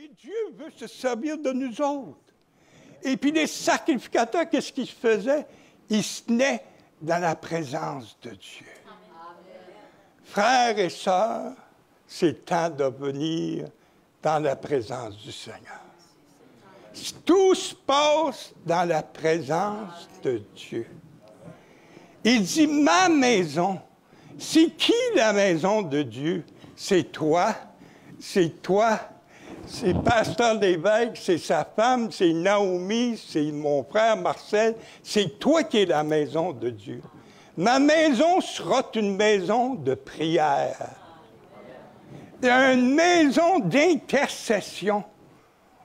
Mais Dieu veut se servir de nous autres. Et puis les sacrificateurs, qu'est-ce qu'ils faisaient? Ils se tenaient dans la présence de Dieu. Frères et sœurs, c'est temps de venir dans la présence du Seigneur. Tout se passe dans la présence de Dieu. Il dit, ma maison, c'est qui la maison de Dieu? C'est toi, c'est Pasteur Lévesque, c'est sa femme, c'est Naomi, c'est mon frère Marcel, c'est toi qui es la maison de Dieu. Ma maison sera une maison de prière, une maison d'intercession.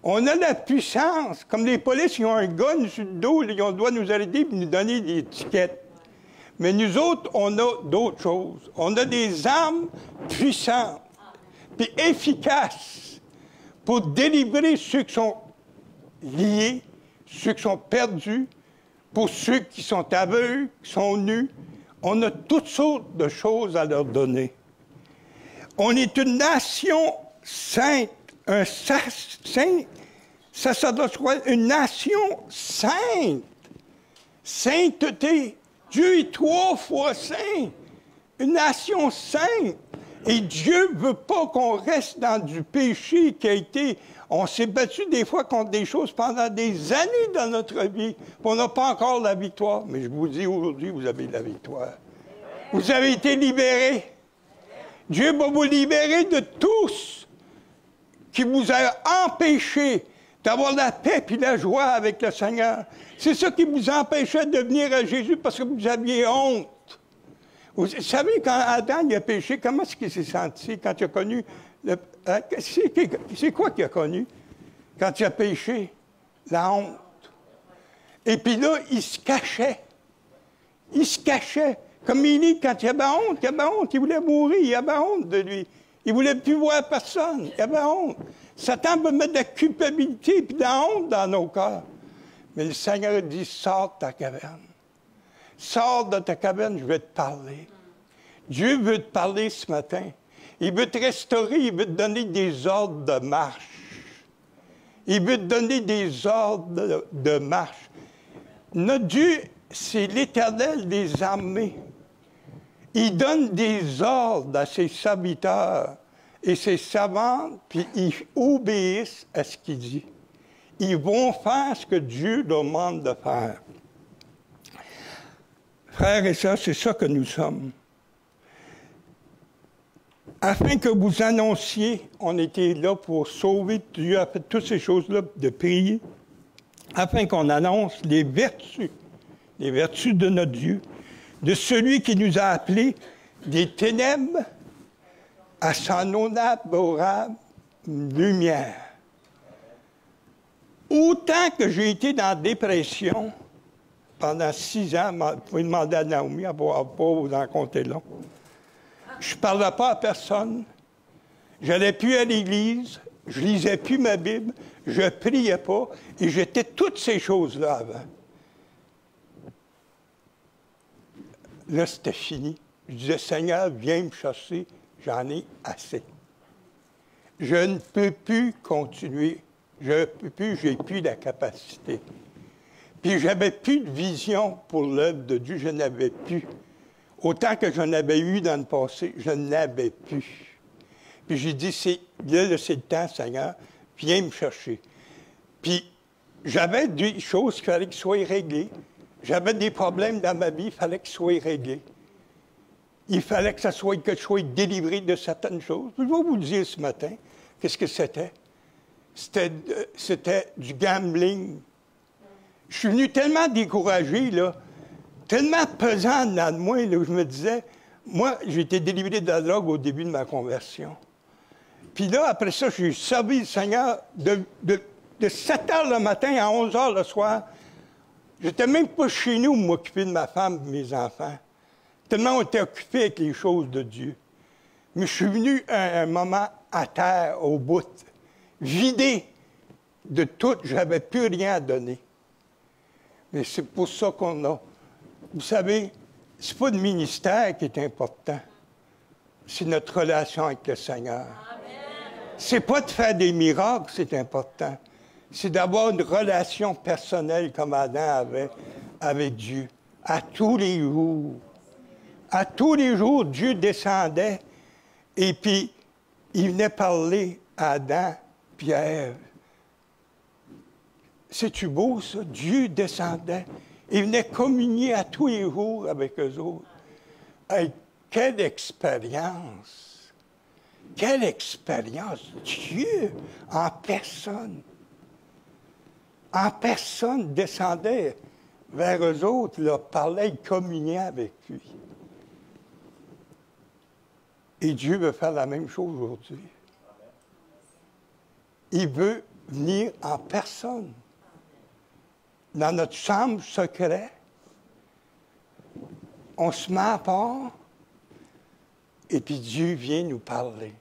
On a la puissance, comme les polices, ils ont un gun sur le dos, ils ont le droit de nous arrêter et nous donner des étiquettes. Mais nous autres, on a d'autres choses. On a des armes puissantes, puis efficaces, pour délivrer ceux qui sont liés, ceux qui sont perdus, pour ceux qui sont aveugles, qui sont nus. On a toutes sortes de choses à leur donner. On est une nation sainte, un sacerdoce, une nation sainte. Sainteté. Dieu est 3 fois saint. Une nation sainte. Et Dieu ne veut pas qu'on reste dans du péché qui a été... On s'est battu des fois contre des choses pendant des années dans notre vie. On n'a pas encore la victoire. Mais je vous dis aujourd'hui, vous avez la victoire. Vous avez été libérés. Dieu va vous libérer de tous qui vous a empêché d'avoir la paix et la joie avec le Seigneur. C'est ça qui vous empêchait de venir à Jésus parce que vous aviez honte. Vous savez, quand Adam il a péché, comment est-ce qu'il s'est senti quand il a connu... C'est quoi qu'il a connu quand il a péché? La honte. Et puis là, il se cachait. Il se cachait. Comme Élie, quand il avait honte, il voulait mourir, il avait honte de lui. Il ne voulait plus voir personne, il avait honte. Satan veut mettre de la culpabilité et de la honte dans nos cœurs. Mais le Seigneur dit, sors de ta caverne. Sors de ta caverne, je vais te parler. Dieu veut te parler ce matin. Il veut te restaurer, il veut te donner des ordres de marche. Il veut te donner des ordres de marche. Notre Dieu, c'est l'Éternel des armées. Il donne des ordres à ses serviteurs et ses servantes, puis ils obéissent à ce qu'il dit. Ils vont faire ce que Dieu demande de faire. Frères et sœurs, c'est ça que nous sommes. Afin que vous annonciez, on était là pour sauver, Dieu a fait toutes ces choses-là, de prier, afin qu'on annonce les vertus de notre Dieu, de celui qui nous a appelés des ténèbres à son adorable lumière. Autant que j'ai été dans la dépression pendant 6 ans, vous pouvez demander à Naomi, elle ne va pas vous en compter long. Je ne parlais pas à personne. Je n'allais plus à l'église. Je ne lisais plus ma Bible. Je ne priais pas. Et j'étais toutes ces choses-là avant. Là, c'était fini. Je disais, Seigneur, viens me chercher. J'en ai assez. Je ne peux plus continuer. Je ne peux plus, je n'ai plus la capacité. Puis, je n'avais plus de vision pour l'œuvre de Dieu. Je n'avais plus. Autant que j'en avais eu dans le passé, je n'avais plus. Puis j'ai dit, c'est le temps, Seigneur, viens me chercher. Puis j'avais des choses qu'il fallait qu'ils soient réglées. J'avais des problèmes dans ma vie, il fallait qu'ils soient réglés. Il fallait que je sois délivré de certaines choses. Je vais vous dire ce matin, qu'est-ce que c'était? C'était du gambling. Je suis venu tellement découragé, là, tellement pesant dans moi, là, où je me disais, moi, j'ai été délivré de la drogue au début de ma conversion. Puis là, après ça, j'ai servi le Seigneur de 7 heures le matin à 11 heures le soir. J'étais même pas chez nous m'occuper de ma femme et de mes enfants. Tellement on était occupés avec les choses de Dieu. Mais je suis venu à un moment à terre, au bout, vidé de tout. Je n'avais plus rien à donner. Mais c'est pour ça qu'on a... Vous savez, c'est pas le ministère qui est important. C'est notre relation avec le Seigneur. Amen. C'est pas de faire des miracles, c'est important. C'est d'avoir une relation personnelle comme Adam avait avec Dieu. À tous les jours. À tous les jours, Dieu descendait et puis il venait parler à Adam puis à Ève. C'est-tu beau, ça? Dieu descendait. Il venait communier à tous les jours avec eux autres. Hey, quelle expérience! Quelle expérience! Dieu, en personne descendait vers eux autres, leur parlait, il communiait avec lui. Et Dieu veut faire la même chose aujourd'hui. Il veut venir en personne. Dans notre chambre secrète, on se met à part, et puis Dieu vient nous parler.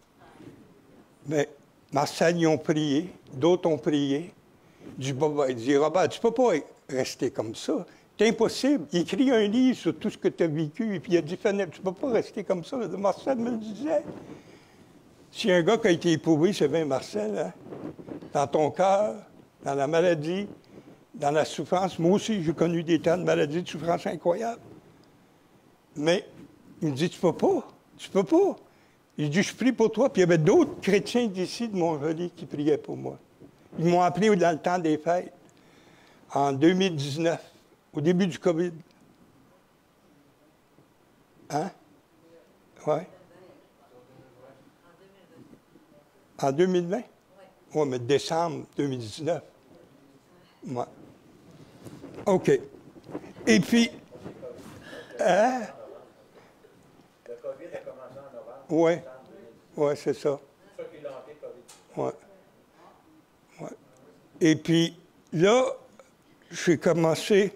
Mais Marcel, ils ont prié, d'autres ont prié. Il dit, Robert, tu ne peux pas rester comme ça. C'est impossible. Il écrit un livre sur tout ce que tu as vécu, et puis il a dit, tu ne peux pas rester comme ça. Marcel me le disait. Si un gars qui a été éprouvé, c'est bien Marcel, hein? Dans ton cœur, dans la maladie, dans la souffrance. Moi aussi, j'ai connu des temps de maladie, de souffrance incroyables. Mais il me dit, tu peux pas. Il dit, je prie pour toi. Puis il y avait d'autres chrétiens d'ici, de Montjoly, qui priaient pour moi. Ils m'ont appelé dans le temps des fêtes, en 2019, au début du COVID. Hein? Oui. En 2020? Oui, mais décembre 2019. Ouais. OK. Et puis... Hein? Le COVID a commencé en novembre. Oui. Oui, c'est ça. C'est ça qui l'a hanté, le COVID. Oui. Ouais. Et puis, là, j'ai commencé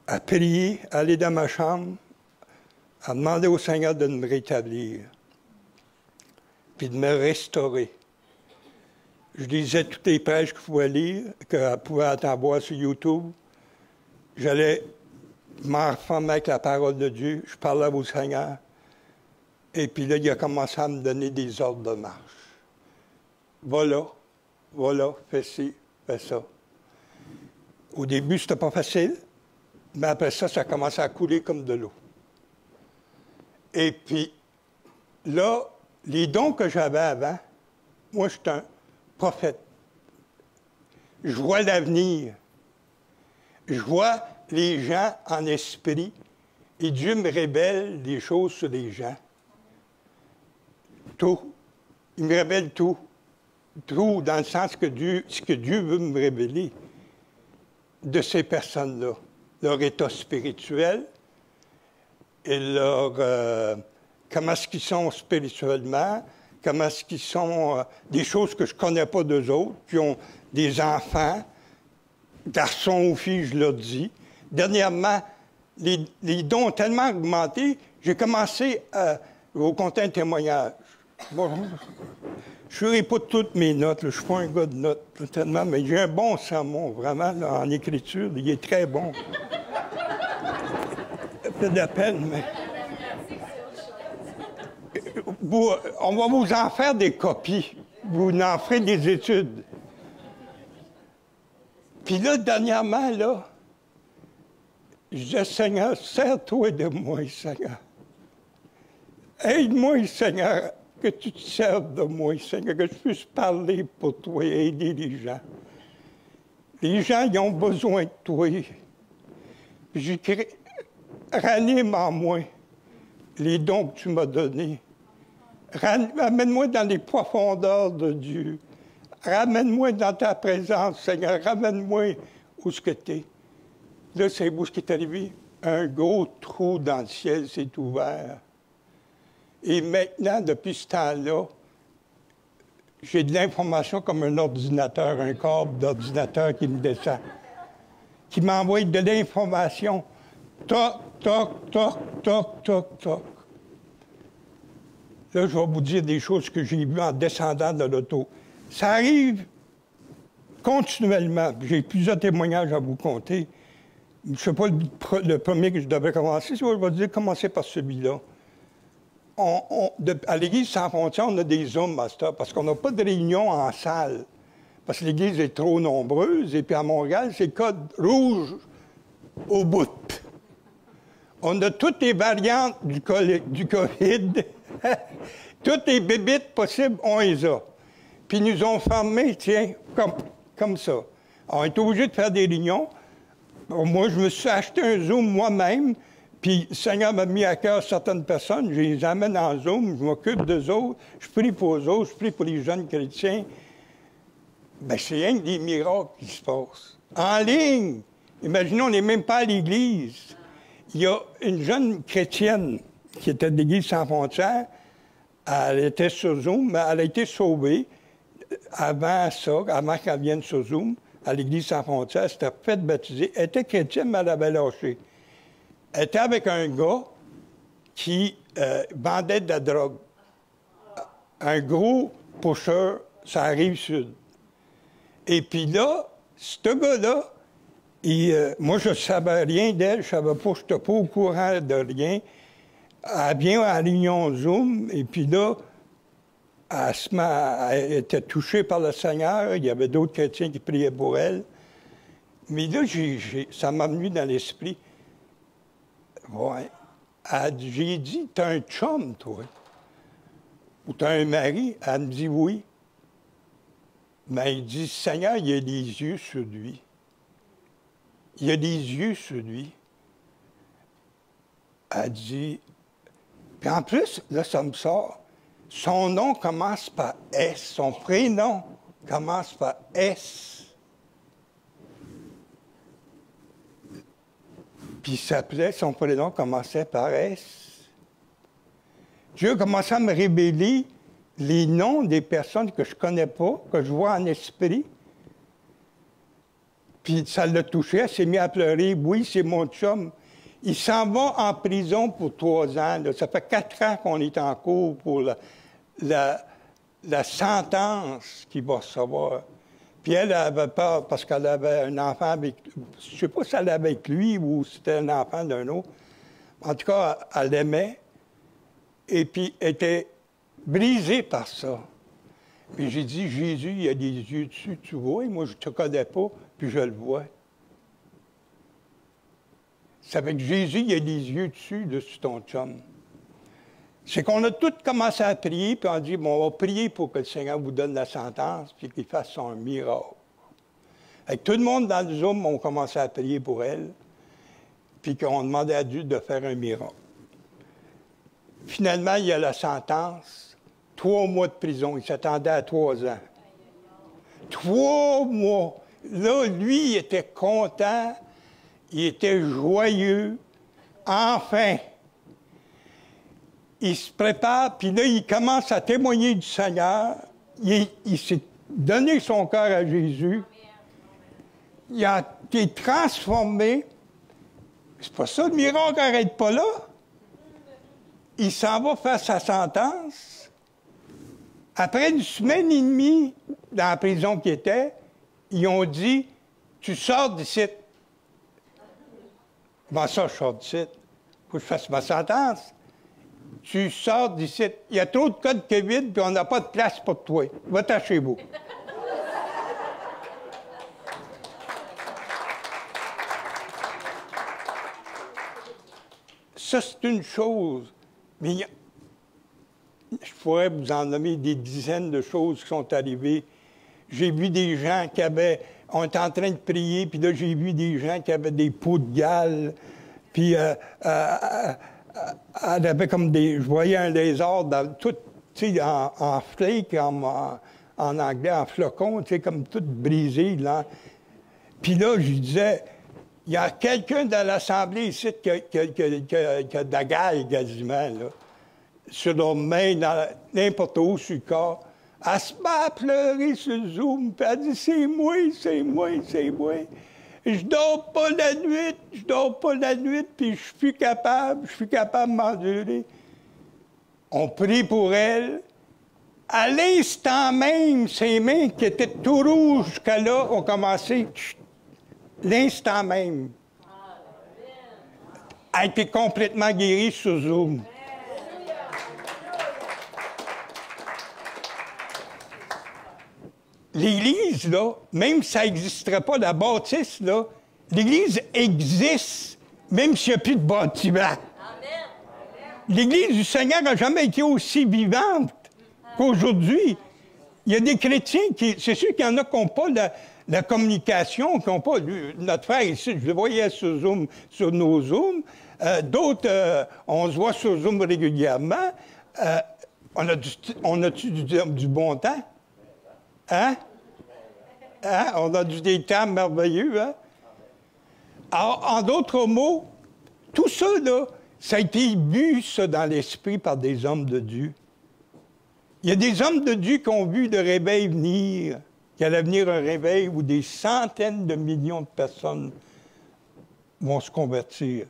à prier, à aller dans ma chambre, à demander au Seigneur de me rétablir, puis de me restaurer. Je lisais toutes les prêches que je pouvais lire, que je pouvais entendre voir sur YouTube. J'allais m'enfermer avec la parole de Dieu. Je parlais au Seigneur. Et puis là, il a commencé à me donner des ordres de marche. Voilà, fais ci, fais ça. Au début, c'était pas facile, mais après ça, ça a commencé à couler comme de l'eau. Et puis, là, les dons que j'avais avant, moi, j'étais un prophète. Je vois l'avenir. Je vois les gens en esprit, et Dieu me révèle des choses sur les gens. Tout. Il me révèle tout. Tout, dans le sens que ce que Dieu veut me révéler de ces personnes-là. Leur état spirituel et comment est-ce qu'ils sont spirituellement, comment est-ce qu'ils sont... des choses que je ne connais pas d'eux autres, qui ont des enfants, garçons ou filles, je leur dis. Dernièrement, les dons ont tellement augmenté, j'ai commencé à vous conter un témoignage. Bon, je ne ferai pas toutes mes notes, là. Je ne suis pas un gars de notes, tellement, mais j'ai un bon sermon, vraiment, là, en écriture. Il est très bon. Ça fait de la peine, mais... on va vous en faire des copies. Vous en ferez des études. Puis là, dernièrement, là, je disais, Seigneur, sers-toi de moi, Seigneur. Aide-moi, Seigneur, que tu te serves de moi, Seigneur, que je puisse parler pour toi et aider les gens. Les gens, ils ont besoin de toi. Ranime en moi les dons que tu m'as donnés. Ramène-moi dans les profondeurs de Dieu. Ramène-moi dans ta présence, Seigneur. Ramène-moi où ce que tu es. Là, c'est où ce qui est arrivé? Un gros trou dans le ciel s'est ouvert. Et maintenant, depuis ce temps-là, j'ai de l'information comme un ordinateur, un câble d'ordinateur qui me descend, qui m'envoie de l'information. Toc, toc, toc, toc, toc, toc. Là, je vais vous dire des choses que j'ai vues en descendant de l'auto. Ça arrive continuellement. J'ai plusieurs témoignages à vous conter. Je ne sais pas le premier que je devais commencer. Je vais vous dire, commencer par celui-là. à l'Église sans frontières, on a des Zooms, Master, parce qu'on n'a pas de réunion en salle. Parce que l'Église est trop nombreuse, et puis à Montréal, c'est code rouge au bout. On a toutes les variantes du COVID. Toutes les bébites possibles, on les a. Puis ils nous ont formés, tiens, comme ça. On est obligé de faire des réunions. Moi, je me suis acheté un Zoom moi-même, puis le Seigneur m'a mis à cœur certaines personnes, je les amène en Zoom, je m'occupe d'eux autres, je prie pour eux autres, je prie pour les jeunes chrétiens. Bien, c'est rien que des miracles qui se passent. En ligne! Imaginons, on n'est même pas à l'Église. Il y a une jeune chrétienne qui était de l'Église sans frontières. Elle était sur Zoom, mais elle a été sauvée avant ça, avant qu'elle vienne sur Zoom, à l'Église sans frontières. Elle s'était faite baptiser. Elle était chrétienne, mais elle avait lâché. Elle était avec un gars qui vendait de la drogue. Un gros pusher, ça arrive sud. Et puis là, ce gars-là, moi, je ne savais rien d'elle, je savais pas, je n'étais pas au courant de rien. Elle vient à la réunion Zoom, et puis là, elle était touchée par le Seigneur. Il y avait d'autres chrétiens qui priaient pour elle. Mais là, ça m'a venu dans l'esprit. Ouais. J'ai dit, t'as un chum, toi? Ou t'as un mari? Elle me dit oui. Mais il dit, Seigneur, il a des yeux sur lui. Il a des yeux sur lui. Elle dit, puis en plus, là, ça me sort, son nom commence par S, son prénom commence par S. Puis il s'appelait, son prénom commençait par S. Dieu a commencé à me révéler les noms des personnes que je ne connais pas, que je vois en esprit. Puis ça l'a touché, elle s'est mise à pleurer. Oui, c'est mon chum. Il s'en va en prison pour 3 ans. Là. Ça fait 4 ans qu'on est en cours pour la sentence qu'il va recevoir. Puis elle avait peur parce qu'elle avait un enfant avec... Je ne sais pas si elle avait avec lui ou si c'était un enfant d'un autre. En tout cas, elle l'aimait. Et puis, elle était brisée par ça. Puis j'ai dit, Jésus, il a des yeux dessus, tu vois, et moi, je ne te connais pas, puis je le vois. Ça fait que Jésus, il a des yeux dessus, sur ton chum. C'est qu'on a tous commencé à prier, puis on a dit, bon, on va prier pour que le Seigneur vous donne la sentence, puis qu'il fasse son miracle. Avec tout le monde dans le Zoom, on commençait à prier pour elle, puis qu'on demandait à Dieu de faire un miracle. Finalement, il y a la sentence, 3 mois de prison. Il s'attendait à 3 ans. 3 mois. Là, lui, il était content, il était joyeux. Enfin, il se prépare, puis là, il commence à témoigner du Seigneur. Il s'est donné son cœur à Jésus. Il a été transformé. C'est pas ça, le miracle n'arrête pas là. Il s'en va faire sa sentence. Après 1 semaine et demie dans la prison qu'il était, ils ont dit, tu sors d'ici. Comment ça, je sors d'ici? Faut que je fasse ma sentence. Tu sors d'ici. Il y a trop de cas de COVID, puis on n'a pas de place pour toi. Va-t'en chez vous. Ça, c'est une chose. Mais je pourrais vous en nommer des dizaines de choses qui sont arrivées. J'ai vu des gens qui avaient... On était en train de prier, puis là, j'ai vu des gens qui avaient des pots de gale, puis elle avait comme des... Je voyais un lézard dans tout, tu sais, en flake, en anglais, en flocon, tu sais, comme tout brisé, là. Puis là, je disais... Il y a quelqu'un dans l'Assemblée ici qui a de la gale quasiment, là, sur leurs mains, n'importe où sur le corps. Elle se met à pleurer sur le Zoom, puis elle dit « C'est moi, c'est moi, c'est moi. Je dors pas la nuit, puis je suis capable de m'endurer. » On prie pour elle. À l'instant même, ses mains qui étaient tout rouges jusqu'à là ont commencé... L'instant même, a été complètement guérie sur Zoom. l'Église, là, même si ça n'existerait pas, la bâtisse, là, l'Église existe, même s'il n'y a plus de bâtiment. L'Église du Seigneur n'a jamais été aussi vivante qu'aujourd'hui. Il y a des chrétiens qui... C'est sûr qu'il y en a qui n'ont pas la communication, qui n'ont pas... Notre frère ici, je le voyais sur Zoom, sur nos Zooms. D'autres, on se voit sur Zoom régulièrement. On a-tu du bon temps? Hein? On a des temps merveilleux, hein? Alors, en d'autres mots, tout ça, là, ça a été bu, ça, dans l'esprit par des hommes de Dieu. Il y a des hommes de Dieu qui ont vu le réveil venir, qu'il allait venir un réveil où des centaines de millions de personnes vont se convertir.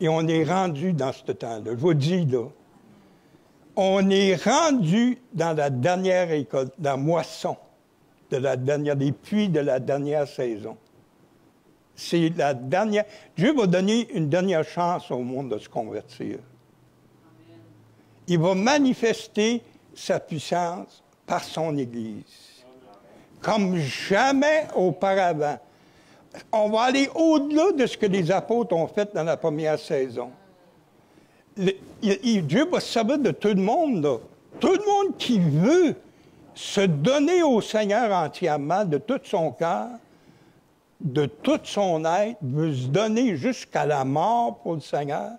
Et on est rendu dans ce temps-là. Je vous dis, là, on est rendu dans la dernière école, dans la moisson des puits de la dernière saison. C'est la dernière... Dieu va donner une dernière chance au monde de se convertir. Amen. Il va manifester sa puissance par son Église, comme jamais auparavant. On va aller au-delà de ce que les apôtres ont fait dans la première saison. Dieu va se servir de tout le monde, là. Tout le monde qui veut se donner au Seigneur entièrement, de tout son cœur, de tout son être, veut se donner jusqu'à la mort pour le Seigneur,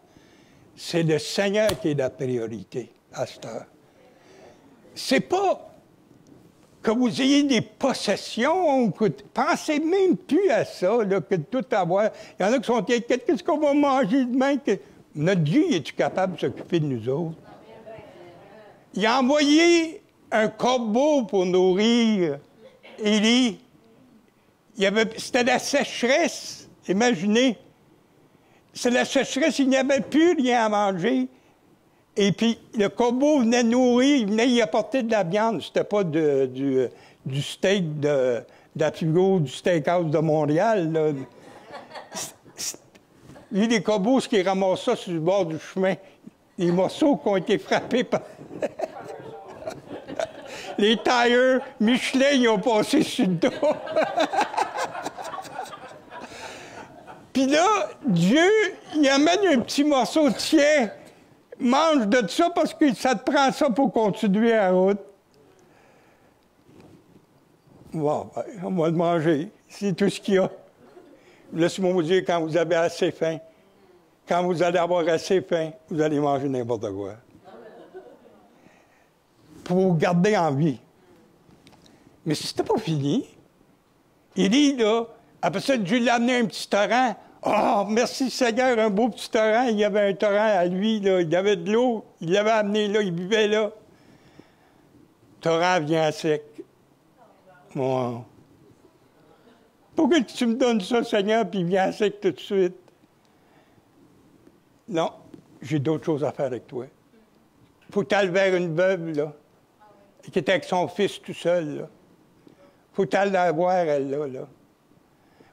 c'est le Seigneur qui est la priorité à cette heure. C'est pas que vous ayez des possessions, pensez même plus à ça, là, que de tout avoir. Il y en a qui sont inquiets, qu'est-ce qu'on va manger demain? Notre Dieu, est-tu capable de s'occuper de nous autres? Il a envoyé un corbeau pour nourrir Élie. C'était la sécheresse, imaginez. C'est la sécheresse, il n'y avait plus rien à manger. Et puis, le corbeau venait nourrir, il venait y apporter de la viande. C'était pas du steak de la plus gros du steakhouse de Montréal, là. Lui, les corbeaux, ce qui ramassent ça sur le bord du chemin, les morceaux qui ont été frappés par... Les tailleurs Michelin, ils ont passé sur le dos. Puis là, Dieu, il amène un petit morceau, tiens, mange de ça parce que ça te prend ça pour continuer la route. Bon, ben, on va le manger. C'est tout ce qu'il y a. Laissez-moi vous dire, quand vous avez assez faim, quand vous allez avoir assez faim, vous allez manger n'importe quoi. Pour vous garder en vie. Mais c'était pas fini. Il dit, là, après ça, Dieu l'a amené un petit torrent. Oh, merci Seigneur, un beau petit torrent. Il y avait un torrent à lui, là. Il y avait de l'eau. Il l'avait amené là, il buvait là. Le torrent vient sec. Bon. Pourquoi tu me donnes ça, Seigneur, puis il vient sec tout de suite? Non, j'ai d'autres choses à faire avec toi. Faut que tu ailles vers une veuve, là, qui était avec son fils tout seul, là. Faut que tu ailles la voir, elle, là.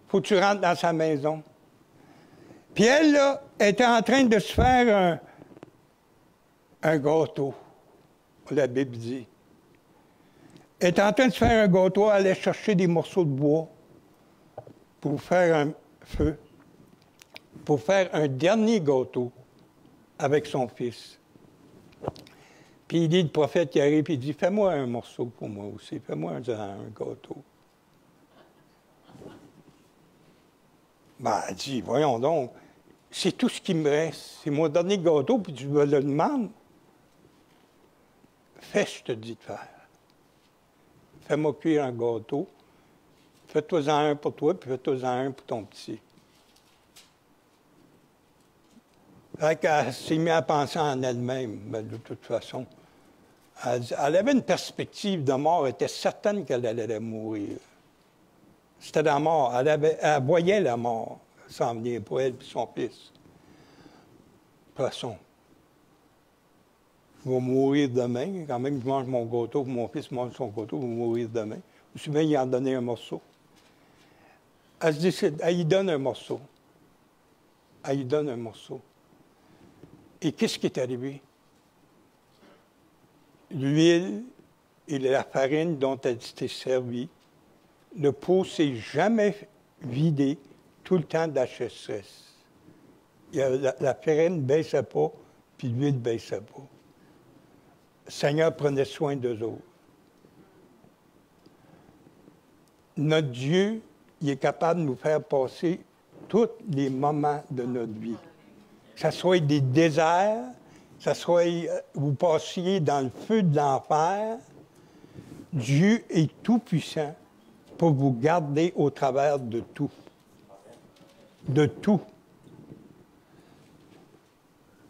Faut que tu rentres dans sa maison. Puis elle, là, était en train de se faire un gâteau, la Bible dit. Elle était en train de se faire un gâteau, elle allait chercher des morceaux de bois pour faire un feu, pour faire un dernier gâteau avec son fils. Puis il dit, le prophète qui arrive, puis il dit, fais-moi un morceau pour moi aussi, fais-moi un gâteau. Ben, elle dit, voyons donc, c'est tout ce qui me reste. C'est mon dernier gâteau, puis tu me le demandes. Fais ce que je te dis de faire. Fais-moi cuire un gâteau. Fais-toi-en un pour toi, puis fais-toi-en un pour ton petit. Fait qu'elle s'est mise à penser en elle-même, ben, de toute façon. Elle avait une perspective de mort, elle était certaine qu'elle allait mourir. C'était la mort. Elle voyait la mort s'en venir pour elle et son fils. De toute façon, je vais mourir demain. Quand même, je mange mon gâteau, mon fils mange son gâteau, je vais mourir demain. Je me suis bien y en donner un morceau. Elle se décide, elle y donne un morceau. Elle y donne un morceau. Et qu'est-ce qui est arrivé? L'huile et la farine dont elle s'était servie Le pot s'est jamais vidé tout le temps d'HSS. La farine ne baissait pas, puis l'huile ne baissait pas. Le Seigneur prenait soin d'eux autres. Notre Dieu, il est capable de nous faire passer tous les moments de notre vie. Que ce soit des déserts, que ce soit vous passiez dans le feu de l'enfer, Dieu est tout-puissant pour vous garder au travers de tout. De tout.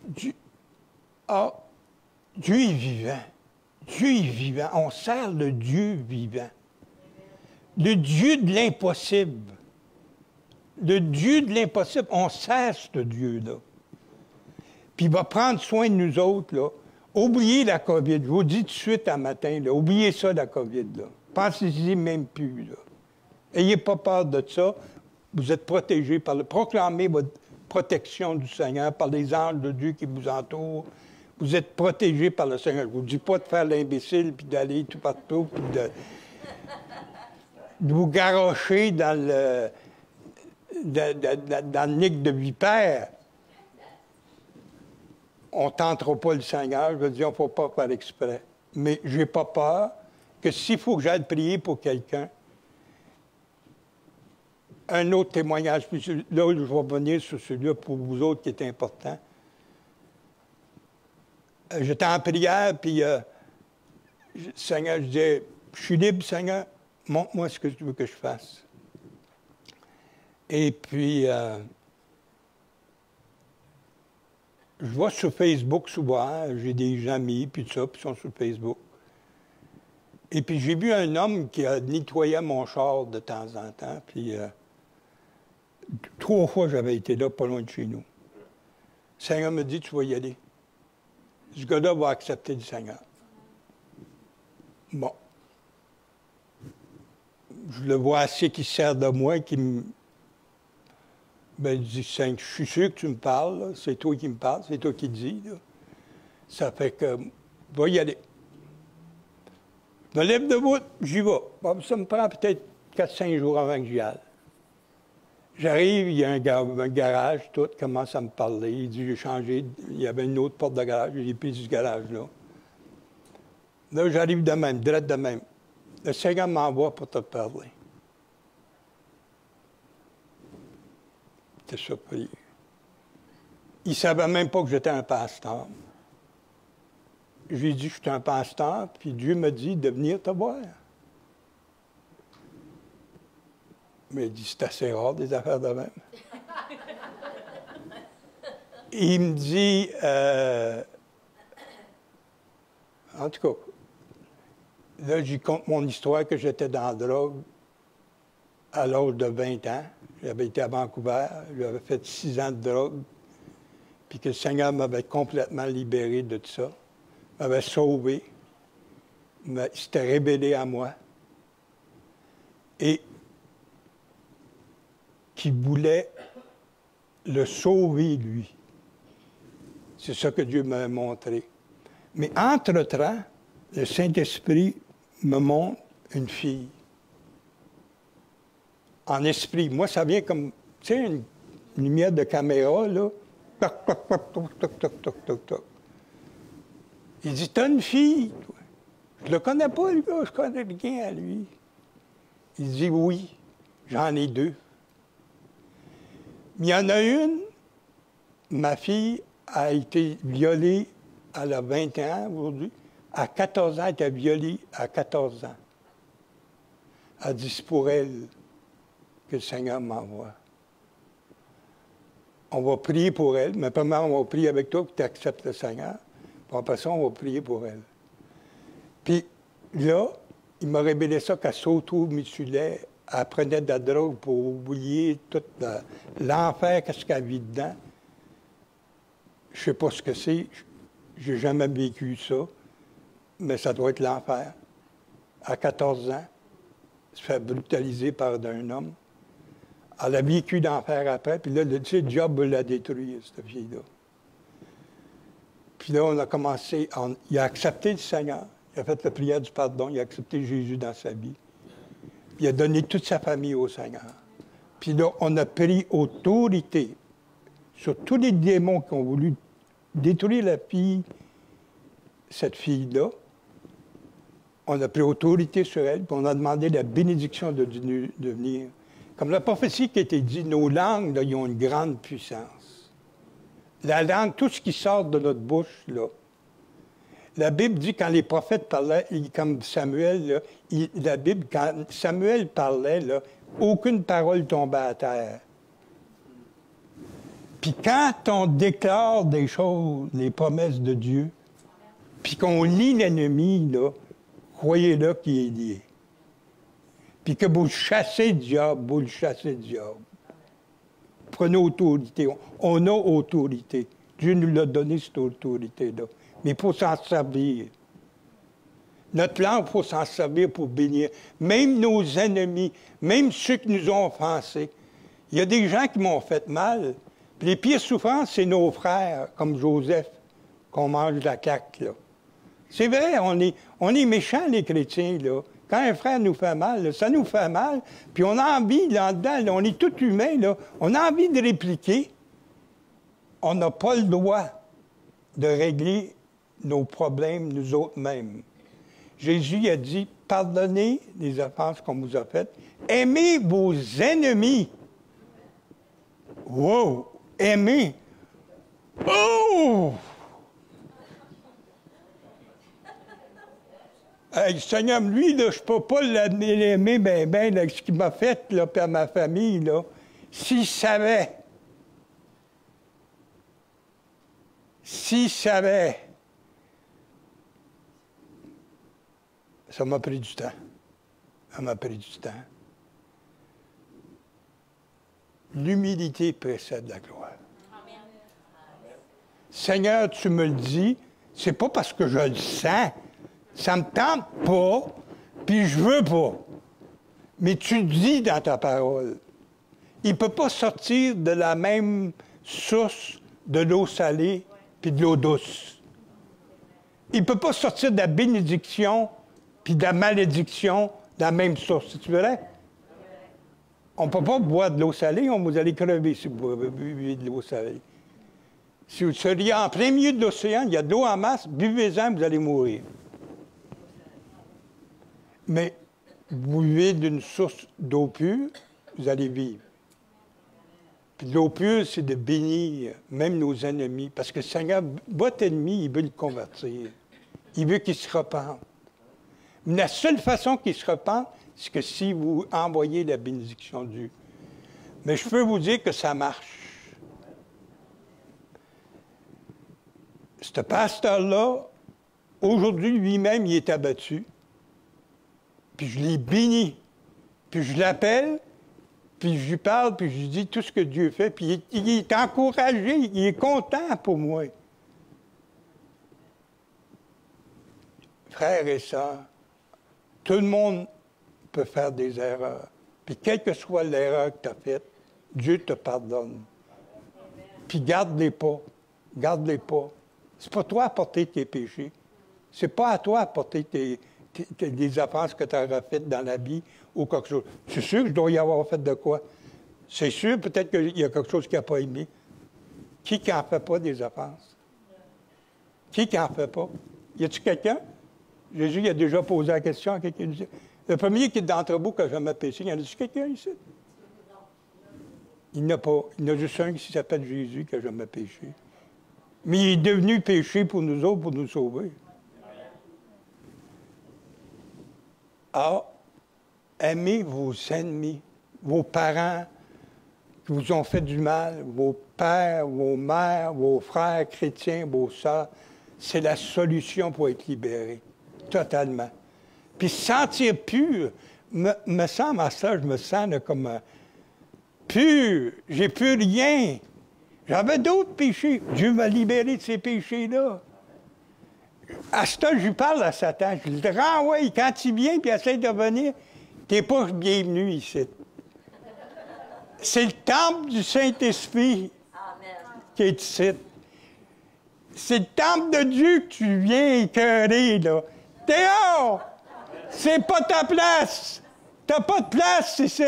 Dieu est vivant. Dieu est vivant. On sert le Dieu vivant. Le Dieu de l'impossible. Le Dieu de l'impossible, on sert ce Dieu-là. Puis il va prendre soin de nous autres, là. Oubliez la COVID. Je vous dis tout de suite un matin, là, oubliez ça, la COVID, là. Pensez-y même plus, là. Ayez pas peur de ça. Vous êtes protégés par le... Proclamez votre protection du Seigneur par les anges de Dieu qui vous entourent. Vous êtes protégés par le Seigneur. Je ne vous dis pas de faire l'imbécile, puis d'aller tout partout, puis de vous garrocher dans le nid de vipère. On ne tentera pas le Seigneur. Je veux dire, on ne faut pas faire exprès. Mais je n'ai pas peur que s'il faut que j'aille prier pour quelqu'un, un autre témoignage, puis là, je vais revenir sur celui-là pour vous autres qui est important. J'étais en prière, puis Seigneur, je disais, je suis libre, Seigneur, montre-moi ce que tu veux que je fasse. Et puis, je vois sur Facebook souvent, j'ai des amis, puis tout ça, puis ils sont sur Facebook. Et puis, j'ai vu un homme qui a nettoyé mon char de temps en temps, puis 3 fois, j'avais été là, pas loin de chez nous. Le Seigneur me dit, tu vas y aller. Ce gars-là va accepter le Seigneur. Bon. Je le vois assez qui se sert de moi, qui me... Ben, il dit, Seigneur, je suis sûr que tu me parles, là. C'est toi qui me parles, c'est toi qui le dis, là. Ça fait que, va y aller. Je me lève debout, j'y vais. Bon, ça me prend peut-être 4-5 jours avant que j'y aille. J'arrive, il y a un garage, tout, commence à me parler. Il dit, j'ai changé, il y avait une autre porte de garage, j'ai pris ce garage-là. Là, j'arrive de même, direct de même. Le Seigneur m'envoie pour te parler. J'étais surpris. Il ne savait même pas que j'étais un pasteur. Je lui ai dit, je suis un pasteur, puis Dieu m'a dit de venir te voir. Mais il dit, c'est assez rare des affaires de même. Il me dit, en tout cas, là, j'y compte mon histoire que j'étais dans la drogue à l'âge de 20 ans. J'avais été à Vancouver, j'avais fait 6 ans de drogue, puis que le Seigneur m'avait complètement libéré de tout ça, m'avait sauvé, il s'était révélé à moi, et qui voulait le sauver, lui. C'est ça que Dieu m'a montré. Mais entre-temps, le Saint-Esprit me montre une fille. En esprit. Moi, ça vient comme, tu sais, une lumière de caméra, là. Toc, toc, toc, toc, toc, toc, toc, toc, toc. Il dit, t'as une fille, toi. Je le connais pas, le gars, je connais rien à lui. Il dit, oui, j'en ai 2. Mais il y en a une, ma fille a été violée, elle a 20 ans aujourd'hui. À 14 ans, elle était violée à 14 ans. Elle dit, c'est pour elle que le Seigneur m'envoie. On va prier pour elle, mais premièrement, on va prier avec toi pour que tu acceptes le Seigneur. Puis après ça, on va prier pour elle. Puis là, il m'a révélé ça qu'elle s'auto-mutilait, elle prenait de la drogue pour oublier tout l'enfer, qu'est-ce qu'elle vit dedans. Je ne sais pas ce que c'est, j'ai jamais vécu ça, mais ça doit être l'enfer. À 14 ans, se fait brutaliser par un homme. Elle a vécu d'enfer après, puis là, le diable l'a détruit, cette fille-là. Puis là, on a commencé, il a accepté le Seigneur, il a fait la prière du pardon, il a accepté Jésus dans sa vie. Il a donné toute sa famille au Seigneur. Puis là, on a pris autorité sur tous les démons qui ont voulu détruire la fille, cette fille-là. On a pris autorité sur elle, puis on a demandé la bénédiction de venir. Comme la prophétie qui a été dit, nos langues, là, ils ont une grande puissance. La langue, tout ce qui sort de notre bouche, là. La Bible dit, quand les prophètes parlaient, comme Samuel, là, la Bible, quand Samuel parlait, là, aucune parole tombait à terre. Puis quand on déclare des choses, les promesses de Dieu, puis qu'on lit l'ennemi, là, croyez-le qu'il est lié. Puis que vous chassez le diable, vous le chassez le diable. Prenez autorité. On a autorité. Dieu nous l'a donné, cette autorité-là. Mais il faut s'en servir. Notre langue, il faut s'en servir pour bénir. Même nos ennemis, même ceux qui nous ont offensés. Il y a des gens qui m'ont fait mal. Puis les pires souffrances, c'est nos frères, comme Joseph, qu'on mange de la claque, là. C'est vrai, on est méchants, les chrétiens, là. Quand un frère nous fait mal, là, ça nous fait mal, puis on a envie, là-dedans, là, on est tout humain, là, on a envie de répliquer. On n'a pas le droit de régler nos problèmes, nous autres mêmes. Jésus a dit, pardonnez les offenses qu'on vous a faites, aimez vos ennemis. Wow! Aimez! Oh! Hey, Seigneur, lui, là, je ne peux pas l'aimer bien, ce qu'il m'a fait, là, puis à ma famille, là. S'il savait, ça m'a pris du temps. Ça m'a pris du temps. L'humilité précède la gloire. Amen. Seigneur, tu me le dis, c'est pas parce que je le sens. Ça me tente pas, puis je veux pas. Mais tu dis dans ta parole, il ne peut pas sortir de la même source de l'eau salée puis de l'eau douce. Il ne peut pas sortir de la bénédiction puis de la malédiction de la même source. C'est vrai? On ne peut pas boire de l'eau salée, vous allez crever si vous buvez de l'eau salée. Si vous seriez en plein milieu de l'océan, il y a de l'eau en masse, buvez-en, vous allez mourir. Mais vous buvez d'une source d'eau pure, vous allez vivre. Puis l'eau pure, c'est de bénir même nos ennemis. Parce que le Seigneur, votre ennemi, il veut le convertir. Il veut qu'il se repente. Mais la seule façon qu'il se repente, c'est que si vous envoyez la bénédiction de Dieu. Mais je peux vous dire que ça marche. Ce pasteur-là, aujourd'hui, lui-même, il est abattu. Puis je l'ai béni. Puis je l'appelle, puis je lui parle, puis je lui dis tout ce que Dieu fait. Puis il est encouragé, il est content pour moi. Frères et sœurs, tout le monde peut faire des erreurs. Puis quelle que soit l'erreur que tu as faite, Dieu te pardonne. Puis garde-les pas. Garde-les pas. C'est pas toi à porter tes péchés. C'est pas à toi à porter des offenses que tu auras faites dans la vie ou quelque chose. C'est sûr que je dois y avoir fait de quoi. C'est sûr, peut-être qu'il y a quelque chose qu'il n'a pas aimé. Qui n'en fait pas des offenses? Qui n'en fait pas? Y a-t-il quelqu'un? Jésus il a déjà posé la question à quelqu'un. Le premier qui est d'entre vous qui a jamais péché, y en a-t-il quelqu'un ici? Il n'y en a pas. Il y en a juste un qui s'appelle Jésus qui n'a jamais péché. Mais il est devenu péché pour nous autres, pour nous sauver. Ah, aimez vos ennemis, vos parents qui vous ont fait du mal, vos pères, vos mères, vos frères chrétiens, vos sœurs. C'est la solution pour être libéré, totalement. Puis se sentir pur, me semble à ça, je me sens là, comme pur, j'ai plus rien. J'avais d'autres péchés. Dieu m'a libéré de ces péchés-là. À ce temps, je lui parle à Satan. Je lui dis, renvoie, quand il vient et il essaie de venir, t'es pas bienvenu ici. C'est le temple du Saint-Esprit qui est ici. C'est le temple de Dieu que tu viens écœurer, là. Théo! C'est pas ta place! T'as pas de place ici.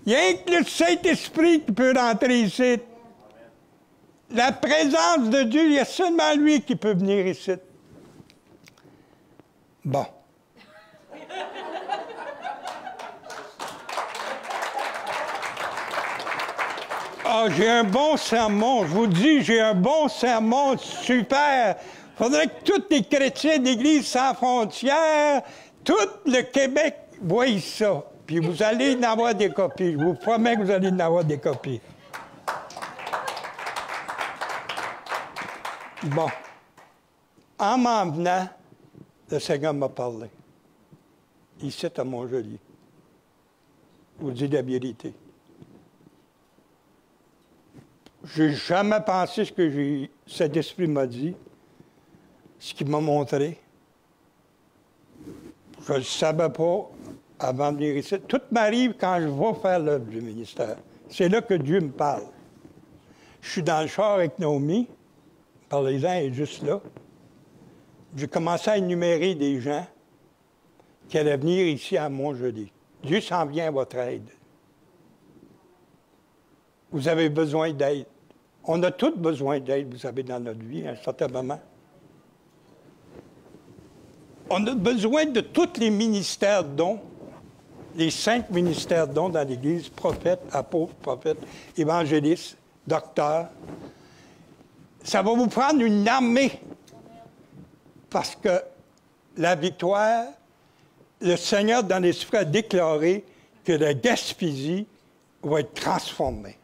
Il y a rien que le Saint-Esprit qui peut rentrer ici. La présence de Dieu, il y a seulement lui qui peut venir ici. Bon. Ah, j'ai un bon sermon. Je vous dis, j'ai un bon sermon. Super. Il faudrait que tous les chrétiens d'Église sans frontières, tout le Québec voient ça. Puis vous allez en avoir des copies. Je vous promets que vous allez en avoir des copies. Bon. En m'en venant, le Seigneur m'a parlé. Ici, à Mont-Joli. Je vous dis la vérité. Je n'ai jamais pensé ce que cet esprit m'a dit, ce qu'il m'a montré. Je ne le savais pas avant de venir ici. Tout m'arrive quand je vais faire l'œuvre du ministère. C'est là que Dieu me parle. Je suis dans le char avec Naomi. Parlez-en, elle est juste là. J'ai commencé à énumérer des gens qui allaient venir ici à Mont-Joli. Dieu s'en vient à votre aide. Vous avez besoin d'aide. On a tous besoin d'aide, vous savez, dans notre vie, à un certain moment. On a besoin de tous les ministères dons, les 5 ministères dons dans l'Église, prophète, apôtre, prophète, évangéliste, docteur. Ça va vous prendre une armée, parce que la victoire, le Seigneur dans l'Esprit a déclaré que la Gaspésie va être transformée.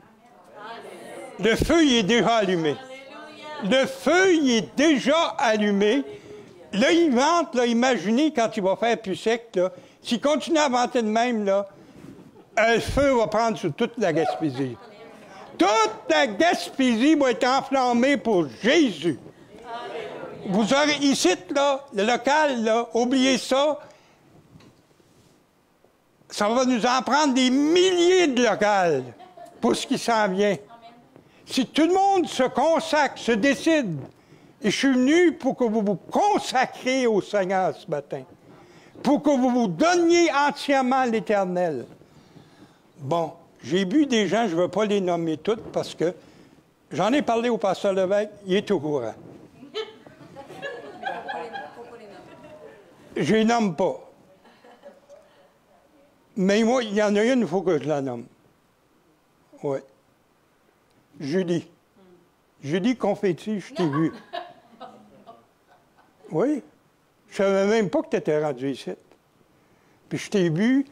Le feu, il est déjà allumé. Le feu, il est déjà allumé. Là, il vente, là, imaginez quand il va faire plus sec, là, s'il continue à vanter de même, là, le feu va prendre sur toute la Gaspésie. Toute la Gaspésie va être enflammée pour Jésus. Vous aurez ici, là, le local, là, oubliez ça. Ça va nous en prendre des milliers de locales pour ce qui s'en vient. Si tout le monde se consacre, se décide, et je suis venu pour que vous vous consacriez au Seigneur ce matin, pour que vous vous donniez entièrement à l'Éternel. Bon, j'ai vu des gens, je ne veux pas les nommer toutes, parce que j'en ai parlé au pasteur Lévesque, il est au courant. Je les nomme pas. Mais moi, il y en a une, il faut que je la nomme. Oui. Julie. Julie Confetti, je t'ai vu. Oui. Je savais même pas que tu étais rendu ici. Puis je t'ai vu,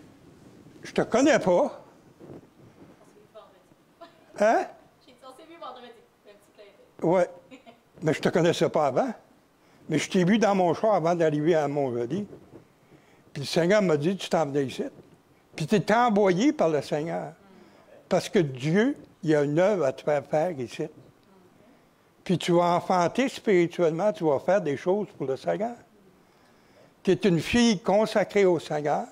je te connais pas. Hein? On s'est vu vendredi, le petit clin d'œil. Oui. Mais je te connaissais pas avant. Mais je t'ai vu dans mon char avant d'arriver à Mont-Joli. Puis le Seigneur m'a dit, tu t'en venais ici. Puis tu es envoyé par le Seigneur. Parce que Dieu, il y a une œuvre à te faire faire ici. Puis tu vas enfanter spirituellement, tu vas faire des choses pour le Seigneur. Tu es une fille consacrée au Seigneur,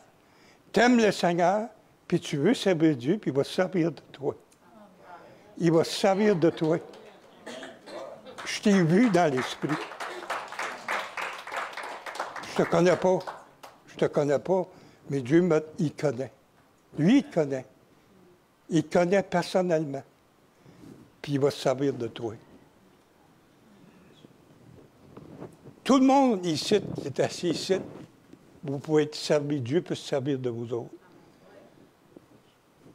tu aimes le Seigneur, puis tu veux servir Dieu, puis il va se servir de toi. Il va se servir de toi. Je t'ai vu dans l'esprit. Je te connais pas. Je te connais pas, mais Dieu, il connaît. Lui, il connaît. Il connaît personnellement. Puis il va se servir de toi. Tout le monde ici, qui est assis ici, vous pouvez être servi. Dieu peut se servir de vous autres.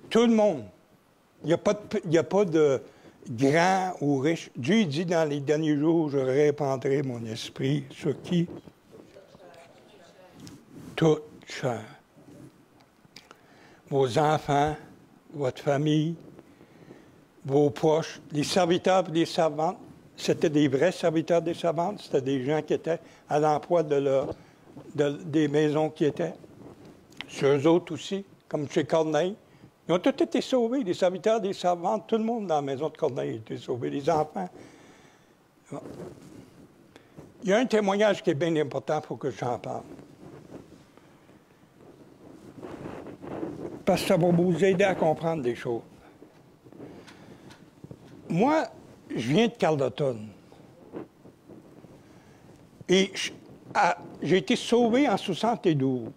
Tout le monde. Il n'y a pas de grand ou riche. Dieu dit dans les derniers jours, je répandrai mon esprit sur qui? Toute chair. Vos enfants, votre famille, vos proches, les serviteurs et les servantes. C'était des vrais serviteurs des servantes. C'était des gens qui étaient à l'emploi des maisons qui étaient. Sur eux autres aussi, comme chez Corneille. Ils ont tous été sauvés, les serviteurs des servantes. Tout le monde dans la maison de Corneille a été sauvé, les enfants. Bon. Il y a un témoignage qui est bien important, il faut que j'en parle. Parce que ça va vous aider à comprendre des choses. Moi, je viens de Carleton. Et j'ai été sauvé en 72.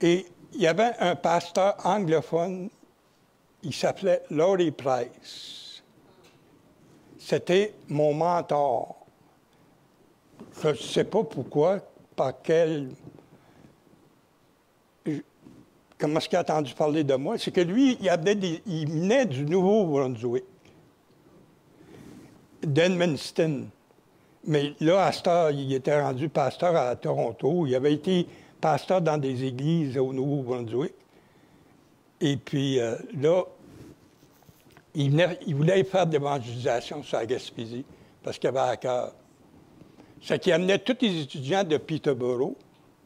Et il y avait un pasteur anglophone, il s'appelait Laurie Price. C'était mon mentor. Je ne sais pas pourquoi, comment est-ce qu'il a entendu parler de moi. C'est que lui, il venait du Nouveau-Brunswick, d'Edmundston. Mais là, à cette heure, il était rendu pasteur à Toronto. Il avait été pasteur dans des églises au Nouveau-Brunswick. Et puis là, il voulait faire de l'évangélisation sur la Gaspésie, parce qu'il avait à cœur. C'est qu'il amenait tous les étudiants de Peterborough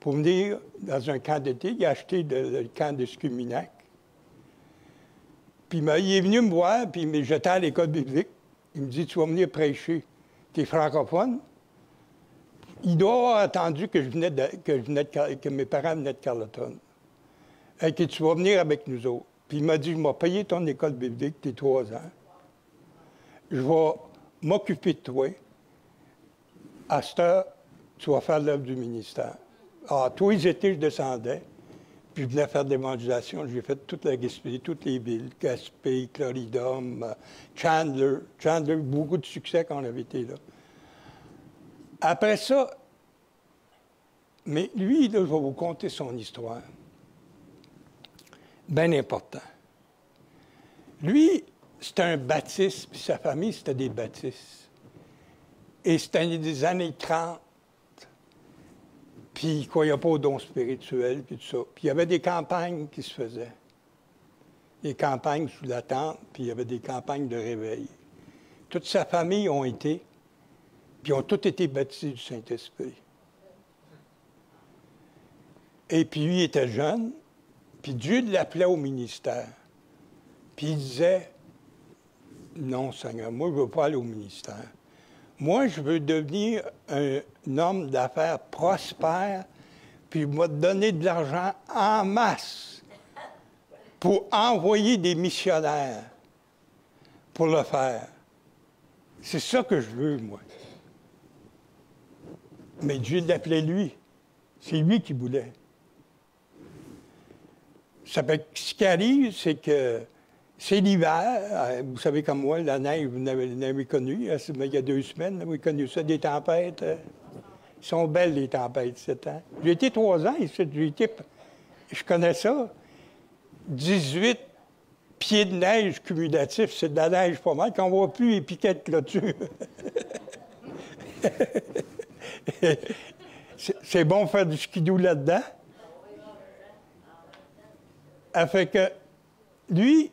pour venir dans un camp d'été. Il a acheté le camp de Scuminac. Puis il est venu me voir, puis j'étais à l'école biblique. Il me dit, tu vas venir prêcher. Tu es francophone? Il doit avoir attendu que mes parents venaient de Carleton. Et que tu vas venir avec nous autres. Puis il m'a dit, je vais payer ton école biblique, tes 3 ans. Je vais m'occuper de toi. À cette heure, tu vas faire l'œuvre du ministère. Alors, tous les étés, je descendais, puis je venais faire de l'évangélisation. J'ai fait toute la Gaspésie, toutes les villes, Gaspé, Cloridum, Chandler. Chandler, beaucoup de succès quand on avait été là. Après ça, mais lui, là, je vais vous conter son histoire. Bien important. Lui, c'était un baptiste, puis sa famille, c'était des baptistes. Et c'était des années 30. Puis il ne croyait pas aux dons spirituels, puis tout ça. Puis il y avait des campagnes qui se faisaient. Des campagnes sous la tente, puis il y avait des campagnes de réveil. Toute sa famille ont été, puis ont tous été baptisés du Saint-Esprit. Et puis lui, il était jeune, puis Dieu l'appelait au ministère. Puis il disait, non, Seigneur, moi, je ne veux pas aller au ministère. Moi, je veux devenir un homme d'affaires prospère, puis je vais te donner de l'argent en masse pour envoyer des missionnaires pour le faire. C'est ça que je veux, moi. Mais Dieu l'appelait lui. C'est lui qui voulait. Ça fait que ce qui arrive, c'est que c'est l'hiver. Vous savez comme moi, la neige, vous l'avez connu. Il y a 2 semaines, vous avez connu ça, des tempêtes. Ils sont belles, les tempêtes, 7 ans. J'ai été 3 ans ici. Je connais ça. 18 pieds de neige cumulatifs, c'est de la neige pas mal, qu'on ne voit plus les piquets de clôture. C'est bon de faire du skidoo là-dedans. Ça fait que lui,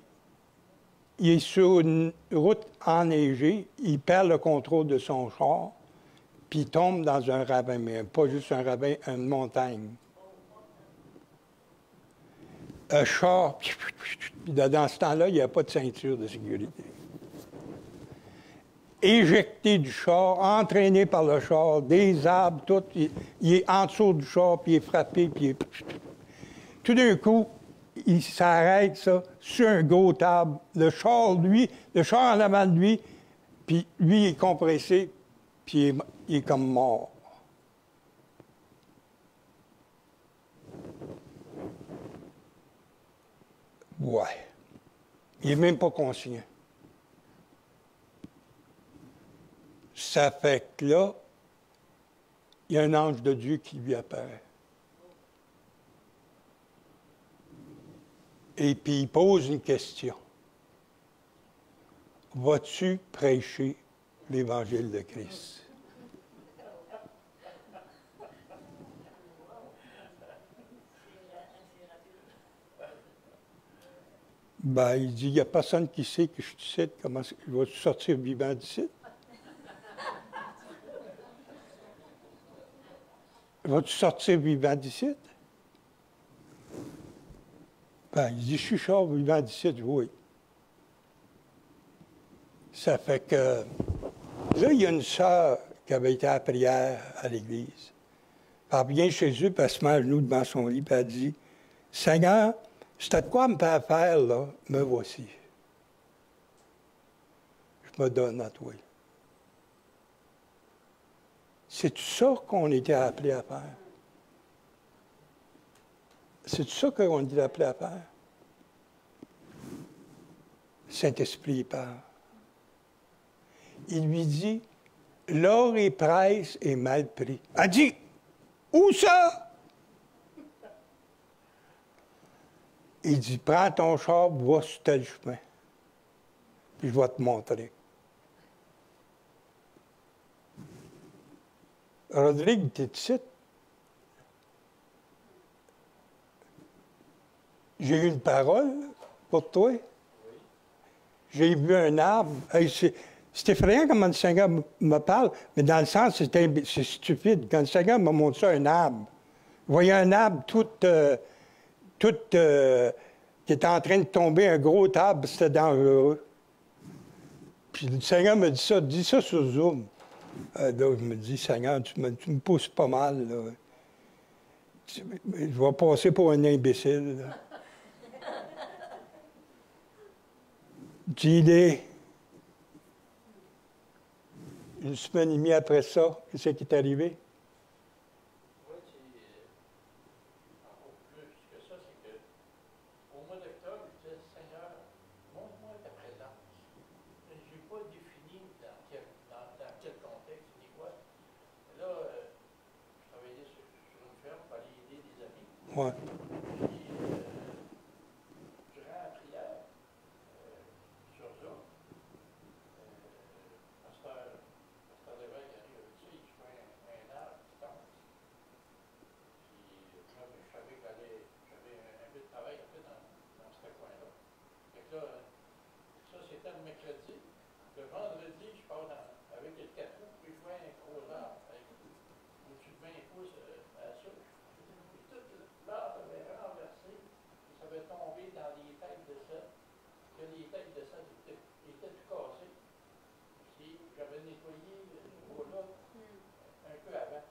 il est sur une route enneigée, il perd le contrôle de son char, puis il tombe dans un ravin, mais pas juste un ravin, une montagne. Un char, puis dans ce temps-là, il n'y a pas de ceinture de sécurité. Éjecté du char, entraîné par le char, des arbres, tout, il est en dessous du char, puis il est frappé, puis tout d'un coup, il s'arrête, ça, sur un gros arbre. Le char en avant de lui, puis lui, il est compressé, puis il est comme mort. Ouais. Il n'est même pas conscient. Ça fait que là, il y a un ange de Dieu qui lui apparaît. Et puis il pose une question. Vas-tu prêcher l'Évangile de Christ? Ben, il dit, il n'y a personne qui sait que je suis ici, comment vas-tu sortir vivant d'ici? Vas-tu sortir vivant d'ici? Ben, il dit, je suis sort vivant d'ici, oui. Ça fait que, là, il y a une sœur qui avait été à la prière à l'église. Elle vient chez eux, puis elle se met à genoux devant son lit, puis elle dit, Seigneur, si tu as de quoi me faire faire, là, me voici. Je me donne à toi. C'est tout ça qu'on était appelés à faire. C'est ça qu'on dit appelé à faire. Saint-Esprit part. Il lui dit, l'or et presse est mal pris. Elle dit, où ça? Il dit, prends ton char, va sur tel chemin. Puis je vais te montrer. Rodrigue, t'es ici? J'ai eu une parole pour toi. J'ai vu un arbre. Hey, c'est effrayant comment le Seigneur me parle, mais dans le sens, c'est stupide. Quand le Seigneur m'a montré un arbre, je voyais un arbre tout qui était en train de tomber, un gros arbre, c'était dangereux. Puis le Seigneur me dit ça sur Zoom. Là, je me dis, Seigneur, tu me pousses pas mal. Là. Je vais passer pour un imbécile. Là. Dis-le. Une semaine et demie après ça, qu'est-ce qui est arrivé? Oui, encore plus que ça, c'est qu'au mois d'octobre, je disais, Seigneur, montre-moi ta présence. Je n'ai pas défini dans quel contexte ni quoi. Là, je travaillais sur une ferme pour aller aider des amis. Ouais. Puis, durant la prière, sur Zoom, pasteur Lévesque arrive avec ça, il se fait un arbre qui tombe. Puis, moi, je savais que j'avais un peu de travail à faire dans ce coin-là. Fait que là, ça, c'était le mercredi. Le vendredi, je pars avec le café, puis je vois un gros arbre avec au-dessus de 20 pouces à la souche. Puis tout l'arbre avait renversé, puis ça avait tombé dans les têtes de sel. Que les têtes de sel étaient tout cassées. Puis j'avais nettoyé ce bois-là un peu avant.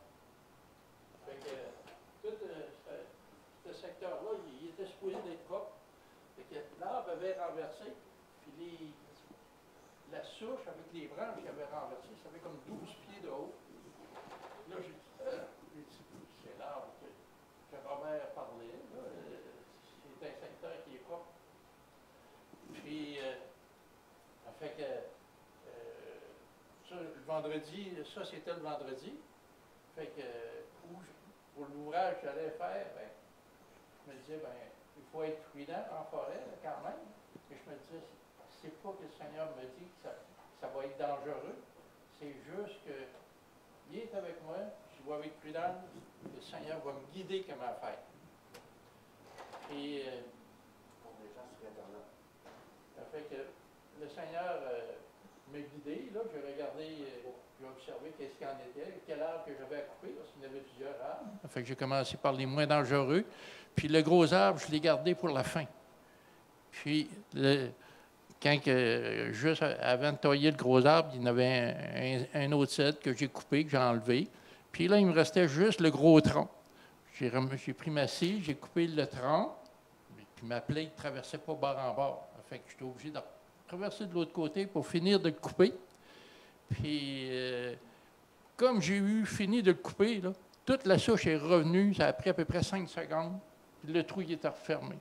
Fait que tout ce secteur-là, il était supposé d'être propre. Fait que l'arbre avait renversé, puis la souche avec les branches qui avaient renversé, ça fait comme 12 pieds de haut. Là, j'ai dit, c'est l'arbre que Robert parlait. Là. C'est un secteur qui est propre. Puis, ça fait que ça, le vendredi, ça c'était le vendredi. Fait que pour l'ouvrage que j'allais faire, ben, je me disais, ben, il faut être prudent en forêt là, quand même. Mais je me disais, c'est pas que le Seigneur me dit que ça va être dangereux. C'est juste qu'il est avec moi, je vais être prudent, le Seigneur va me guider comment faire. Et Pour les gens sur Internet. ça fait que le Seigneur m'a guidé. Là, j'ai regardé, j'ai observé qu'est-ce qu'il en était, quel arbre que j'avais à couper, parce qu'il y en avait plusieurs arbres. Ça fait que j'ai commencé par les moins dangereux. Puis le gros arbre, je l'ai gardé pour la fin. Puis, juste avant de tailler le gros arbre, il y en avait un autre cèdre que j'ai coupé, que j'ai enlevé. Puis là, il me restait juste le gros tronc. J'ai pris ma scie, j'ai coupé le tronc, puis ma plaie ne traversait pas bord en bord. Ça fait que j'étais obligé de traverser de l'autre côté pour finir de le couper. Puis, comme j'ai fini de le couper, là, toute la souche est revenue, ça a pris à peu près 5 secondes, puis le trou il était refermé.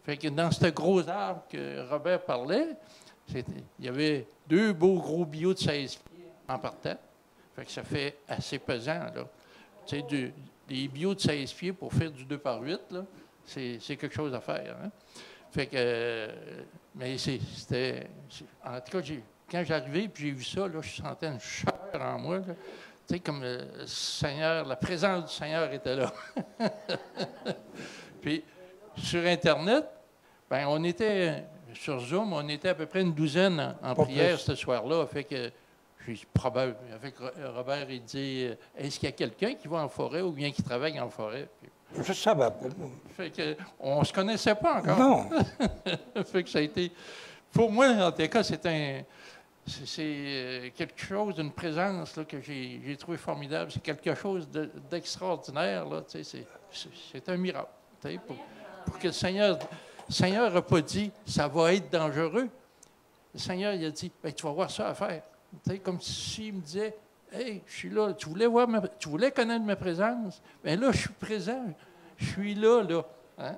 Fait que dans ce gros arbre que Robert parlait, il y avait 2 beaux gros bio de 16 pieds en partant. Fait que ça fait assez pesant, là. Tu sais, des bio de 16 pieds pour faire du 2 par 8, là, c'est quelque chose à faire. Hein? Fait que, mais c'était... En tout cas, quand j'arrivais et j'ai vu ça, là, je sentais une chaleur en moi. Tu sais, comme le Seigneur, la présence du Seigneur était là. Puis, sur Internet, ben, on était, sur Zoom, on était à peu près une douzaine en prière ce soir-là. Fait que, j'ai dit, probable. Avec Robert, il dit, est-ce qu'il y a quelqu'un qui va en forêt ou bien qui travaille en forêt? Puis, Je ne savais pas. Fait que, on ne se connaissait pas encore. Non. Fait que ça a été, pour moi, en tout cas, c'est quelque chose, d'une présence là, que j'ai trouvé formidable. C'est quelque chose d'extraordinaire. Là, c'est un miracle. Pour que le Seigneur n'a pas dit « ça va être dangereux ». Le Seigneur il a dit ben, « tu vas voir ça à faire ». Comme s'il me disait « hey, je suis là, tu voulais connaître ma présence? Bien là, je suis présent, je suis là. Hein?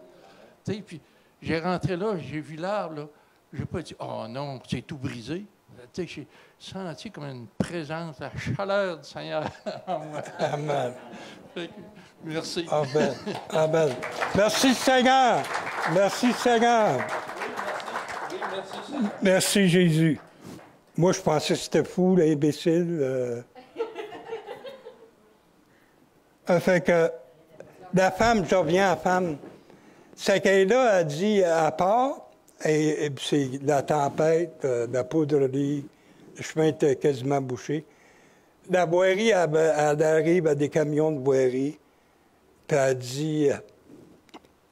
Tu sais, puis j'ai rentré là, j'ai vu l'arbre, là. J'ai pas dit, oh non, c'est tout brisé. Tu sais, j'ai senti comme une présence, la chaleur du Seigneur en moi. Amen. Fait que, merci. Amen. Amen. Merci Seigneur. Merci Seigneur. Oui, merci, Seigneur. Merci Jésus. Moi, je pensais que c'était fou, l'imbécile. Fait que la femme, je reviens à la femme. C'est qu'elle là a dit à part, et c'est la tempête, la poudrerie, le chemin était quasiment bouché. La boirie, elle arrive à des camions de boirie, puis elle dit,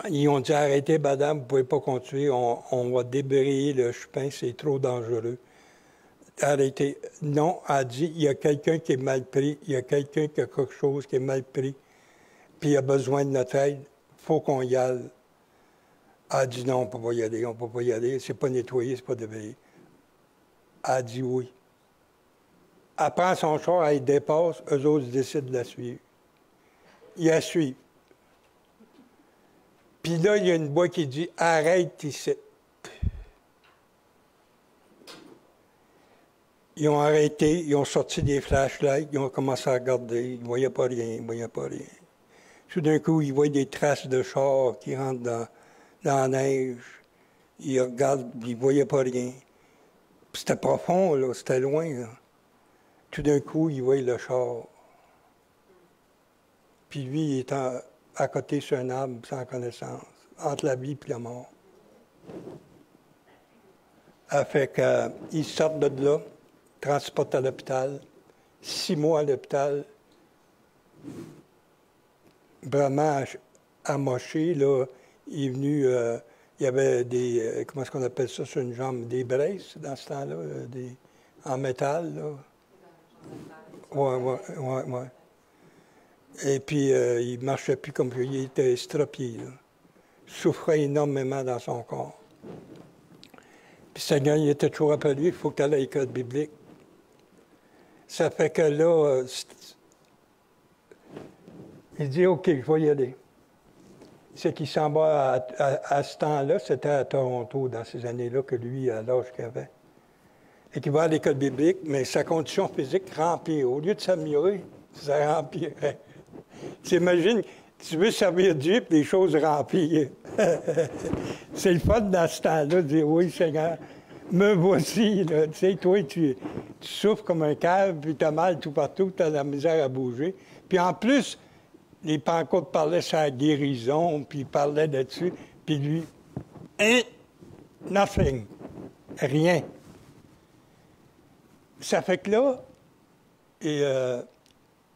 ils ont dit arrêtez, madame, vous ne pouvez pas continuer, on va débrayer le chemin, c'est trop dangereux. Arrêtez. Non, elle a dit, il y a quelqu'un qui est mal pris, il y a quelqu'un qui a quelque chose qui est mal pris, puis il a besoin de notre aide, il faut qu'on y aille. Elle a dit non, on ne peut pas y aller, on ne peut pas y aller, c'est pas nettoyé, c'est pas débrayé. Elle a dit oui. Elle prend son char, elle dépasse, eux autres décident de la suivre. Ils la suivent. Puis là, il y a une voix qui dit arrête ici. Ils ont arrêté, ils ont sorti des flashlights, ils ont commencé à regarder, ils ne voyaient pas rien, ils ne voyaient pas rien. Tout d'un coup, ils voient des traces de chars qui rentrent dans la neige. Ils regardent, ils ne voyaient pas rien. Puis c'était profond, là, c'était loin. Là. Tout d'un coup, ils voient le char. Puis lui, il est à côté sur un arbre sans connaissance, entre la vie et la mort. Ça fait qu'ils sortent de là, transportent à l'hôpital, 6 mois à l'hôpital, vraiment amoché, là. Il est venu, il y avait des, comment est-ce qu'on appelle ça sur une jambe, des braces dans ce temps-là, en métal, là. Oui. Et puis, il ne marchait plus comme lui, il était estropié, là. Il souffrait énormément dans son corps. Puis Seigneur, il était toujours appelé, il faut que tu ailles à l'école biblique. Ça fait que là, il dit, OK, je vais y aller. C'est qu'il s'en va à ce temps-là, c'était à Toronto, dans ces années-là, que lui, à l'âge qu'il avait. Et qu'il va à l'école biblique, mais sa condition physique remplit. Au lieu de s'améliorer, ça remplirait. Tu imagines, tu veux servir Dieu, puis les choses remplissent. C'est le fun dans ce temps-là, de dire, oui, Seigneur, me voici. Là. Tu sais, toi, tu souffres comme un cave, puis tu as mal tout partout, tu as la misère à bouger. Puis en plus, les pancartes parlaient sur la guérison, puis ils parlaient là-dessus. Puis lui, nothing. Rien. Ça fait que là, il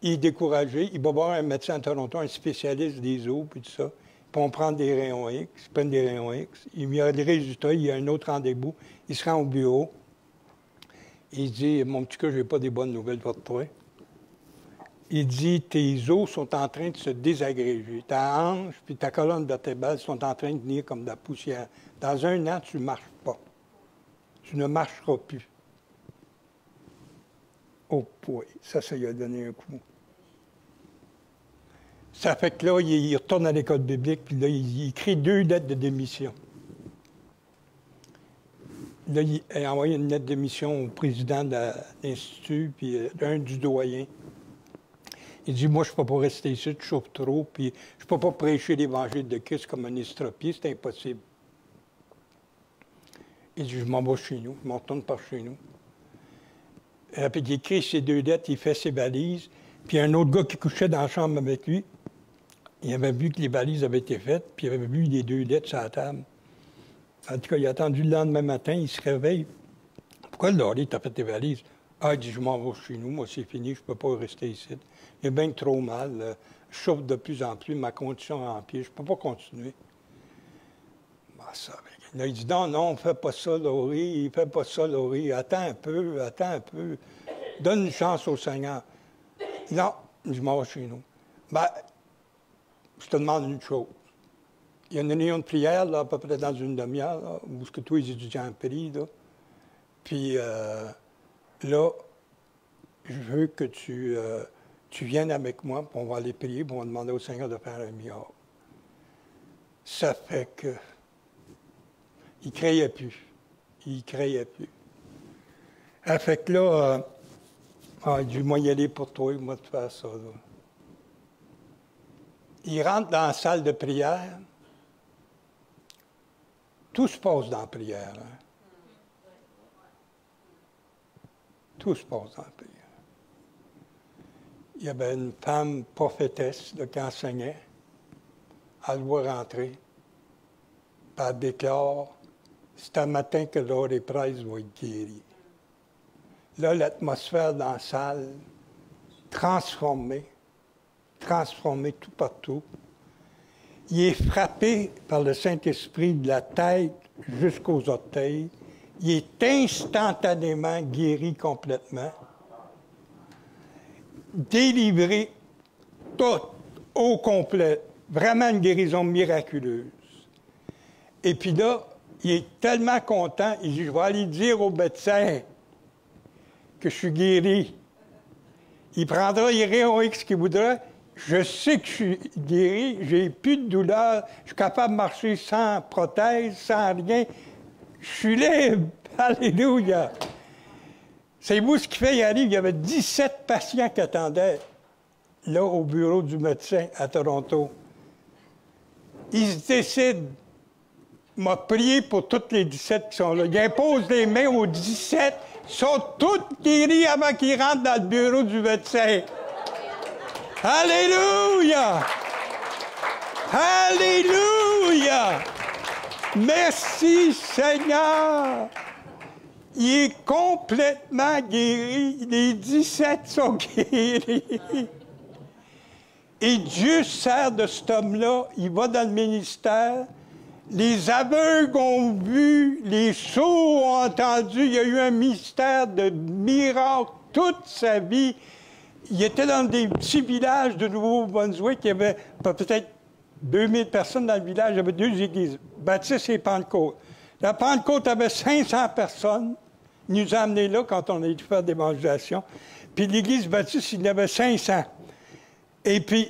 est découragé. Il va voir un médecin à Toronto, un spécialiste des os, puis tout ça. Puis on prend des rayons X, ils prennent des rayons X. Il y a des résultats, il y a un autre rendez-vous. Il se rend au bureau. Il dit, mon petit gars, je n'ai pas des bonnes nouvelles pour toi. Il dit, tes os sont en train de se désagréger. Ta hanche puis ta colonne vertébrale sont en train de venir comme de la poussière. Dans 1 an, tu ne marches pas. Tu ne marcheras plus. Oh, oui, ça lui a donné un coup. Ça fait que là, il retourne à l'école biblique, puis là, il écrit 2 lettres de démission. Là, il a envoyé une lettre de démission au président de l'Institut, puis un du doyen. Il dit, moi, je ne peux pas rester ici, je chauffe trop, puis je ne peux pas prêcher l'Évangile de Christ comme un estropié, c'est impossible. Il dit, je m'en vais chez nous, je m'en retourne par chez nous. Puis il écrit ses 2 lettres, il fait ses valises, puis un autre gars qui couchait dans la chambre avec lui, il avait vu que les valises avaient été faites, puis il avait vu les 2 lettres sur la table. En tout cas, il a attendu le lendemain matin, il se réveille. Pourquoi, Laurie, t'as fait tes valises? Ah, il dit, je m'en vais chez nous, moi, c'est fini, je ne peux pas rester ici. J'ai bien trop mal, je souffre de plus en plus, ma condition est en pied, je ne peux pas continuer. Ben, ça, là, il dit, non, fais pas ça, Laurie, fais pas ça, Laurie, attends un peu, donne une chance au Seigneur. Non, je m'en vais chez nous. Ben, je te demande une chose. Il y a une réunion de prière, là, à peu près dans une demi-heure, là, où ce que tous les étudiants prient, là. Puis là, je veux que tu viennes avec moi, puis on va aller prier, puis on va demander au Seigneur de faire un miracle. Ça fait que... Il ne croyait plus. Il ne croyait plus. Ça fait que là, il dit, moi y aller pour toi, moi te faire ça. Là. Il rentre dans la salle de prière. Tout se passe dans la prière. Hein? Tout se passe dans la prière. Il y avait une femme prophétesse là, qui enseignait. Elle doit rentrer. Puis elle déclare, c'est un matin que Laurie Price va être guérie. Là, l'atmosphère dans la salle, transformée tout partout. Il est frappé par le Saint-Esprit de la tête jusqu'aux orteils. Il est instantanément guéri complètement. Délivré tout au complet. Vraiment une guérison miraculeuse. Et puis là, il est tellement content, il dit, je vais aller dire au médecin que je suis guéri. Il prendra ce qu'il voudra. Je sais que je suis guéri, j'ai plus de douleur, je suis capable de marcher sans prothèse, sans rien. Je suis libre. Alléluia. C'est vous ce qui fait, il arrive, il y avait 17 patients qui attendaient là au bureau du médecin à Toronto. Il se décide, m'a prié pour toutes les 17 qui sont là. Il impose les mains aux 17, ils sont tous guéris avant qu'ils rentrent dans le bureau du médecin. Alléluia! Alléluia! Merci Seigneur! Il est complètement guéri. Les 17 sont guéris. Et Dieu sert de cet homme-là. Il va dans le ministère. Les aveugles ont vu, les sourds ont entendu. Il y a eu un mystère de miracles toute sa vie. Il était dans des petits villages de Nouveau-Brunswick. Il y avait peut-être 2000 personnes dans le village. Il y avait 2 églises, Baptiste et Pentecôte. La Pentecôte avait 500 personnes. Il nous a amenés là quand on a été faire l'évangélisation. Puis l'église Baptiste, il y avait 500. Et puis,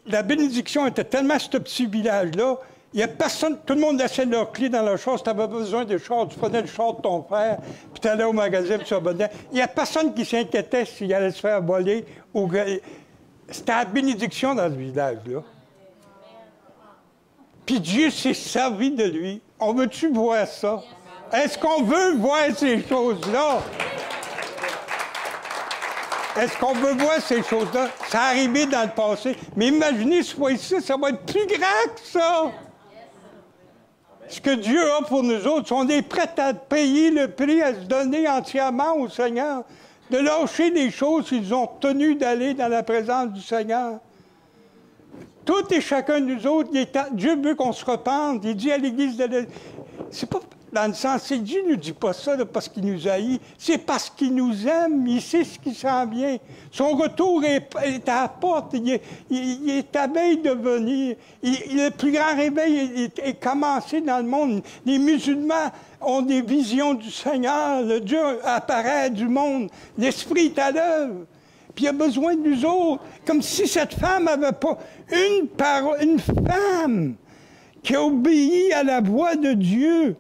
la bénédiction était tellement ce petit village-là, il n'y a personne, tout le monde laissait leurs clés dans leur char. Si tu avais besoin de char, tu prenais le char de ton frère, puis tu allais au magasin, puis tu revenais. Il n'y a personne qui s'inquiétait s'il allait se faire voler. C'était la bénédiction dans ce village-là. Puis Dieu s'est servi de lui. On veut-tu voir ça? Est-ce qu'on veut voir ces choses-là? Est-ce qu'on veut voir ces choses-là? Ça a arrivé dans le passé. Mais imaginez ce fois-ci, ça va être plus grand que ça. Ce que Dieu a pour nous autres, on est prêts à payer le prix, à se donner entièrement au Seigneur, de lâcher les choses qu'ils ont tenu d'aller dans la présence du Seigneur. Tout et chacun de nous autres, Dieu veut qu'on se repente. Il dit à l'Église de... C'est pas dans le sens, c'est Dieu ne nous dit pas ça là, parce qu'il nous haït, c'est parce qu'il nous aime, il sait ce qui s'en vient. Son retour est à la porte, il est à veille de venir. Le plus grand réveil est commencé dans le monde. Les musulmans ont des visions du Seigneur, le Dieu apparaît du monde, l'Esprit est à l'œuvre. Puis il a besoin de nous autres, comme si cette femme n'avait pas une femme qui a obéi à la voix de Dieu.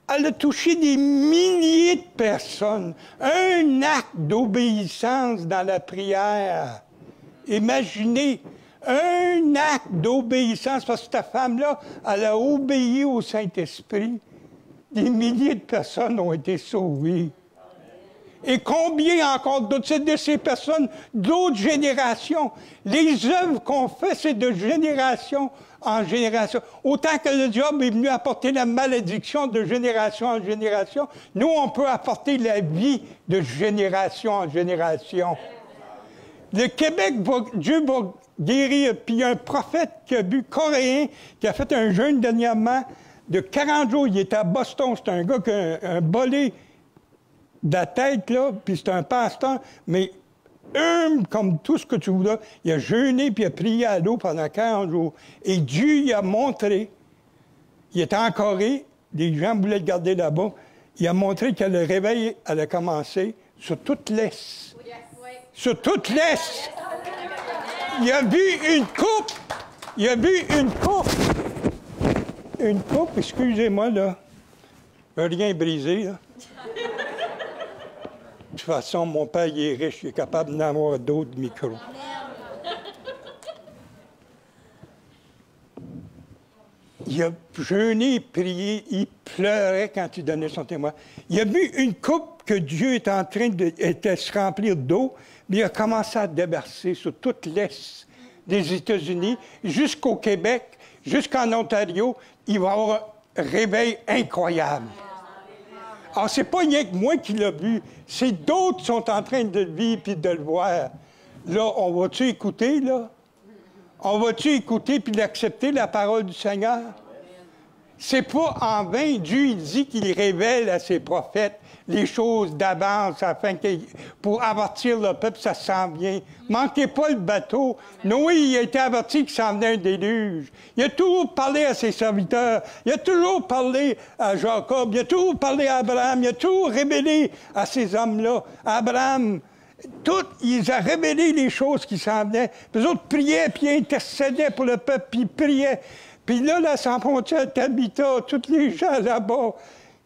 Elle a touché des milliers de personnes. Un acte d'obéissance dans la prière. Imaginez, un acte d'obéissance, parce que cette femme-là, elle a obéi au Saint-Esprit. Des milliers de personnes ont été sauvées. Et combien encore d'autres de ces personnes, d'autres générations? Les œuvres qu'on fait, c'est de génération en génération. Autant que le diable est venu apporter la malédiction de génération en génération, nous, on peut apporter la vie de génération en génération. Le Québec, Dieu va guérir. Puis il y a un prophète qui a vu, coréen, qui a fait un jeûne dernièrement de 40 jours. Il était à Boston. C'est un gars qui a un bolé de la tête, là, puis c'est un pasteur, mais comme tout ce que tu voudras, il a jeûné puis il a prié à l'eau pendant 40 jours. Et Dieu il a montré, il était en Corée, les gens voulaient le garder là-bas, il a montré que le réveil allait commencer sur toute l'Est. Sur toute l'Est. Il a vu une coupe Il a bu une coupe. Une coupe, excusez-moi, là. Rien brisé, là. De toute façon, mon père, il est riche, il est capable d'en avoir d'autres micros. Il a jeûné, prié, il pleurait quand il donnait son témoin. Il a bu une coupe que Dieu était en train de se remplir d'eau, mais il a commencé à déverser sur toute l'Est des États-Unis, jusqu'au Québec, jusqu'en Ontario. Il va y avoir un réveil incroyable. Alors, c'est pas rien que moi qui l'ai vu, c'est d'autres qui sont en train de le vivre et de le voir. Là, on va-tu écouter, là? On va-tu écouter puis l'accepter, la parole du Seigneur? C'est pas en vain. Dieu, il dit qu'il révèle à ses prophètes les choses d'avance pour avertir le peuple, ça s'en vient. Manquez pas le bateau. Noé, il a été averti qu'il s'en venait un déluge. Il a toujours parlé à ses serviteurs. Il a toujours parlé à Jacob. Il a toujours parlé à Abraham. Il a toujours révélé à ces hommes-là. Abraham, ils ont révélé les choses qui s'en venaient. Puis les autres priaient, puis ils intercédaient pour le peuple, puis ils priaient. Puis là, sans frontière, Tabitha, tous les gens là-bas,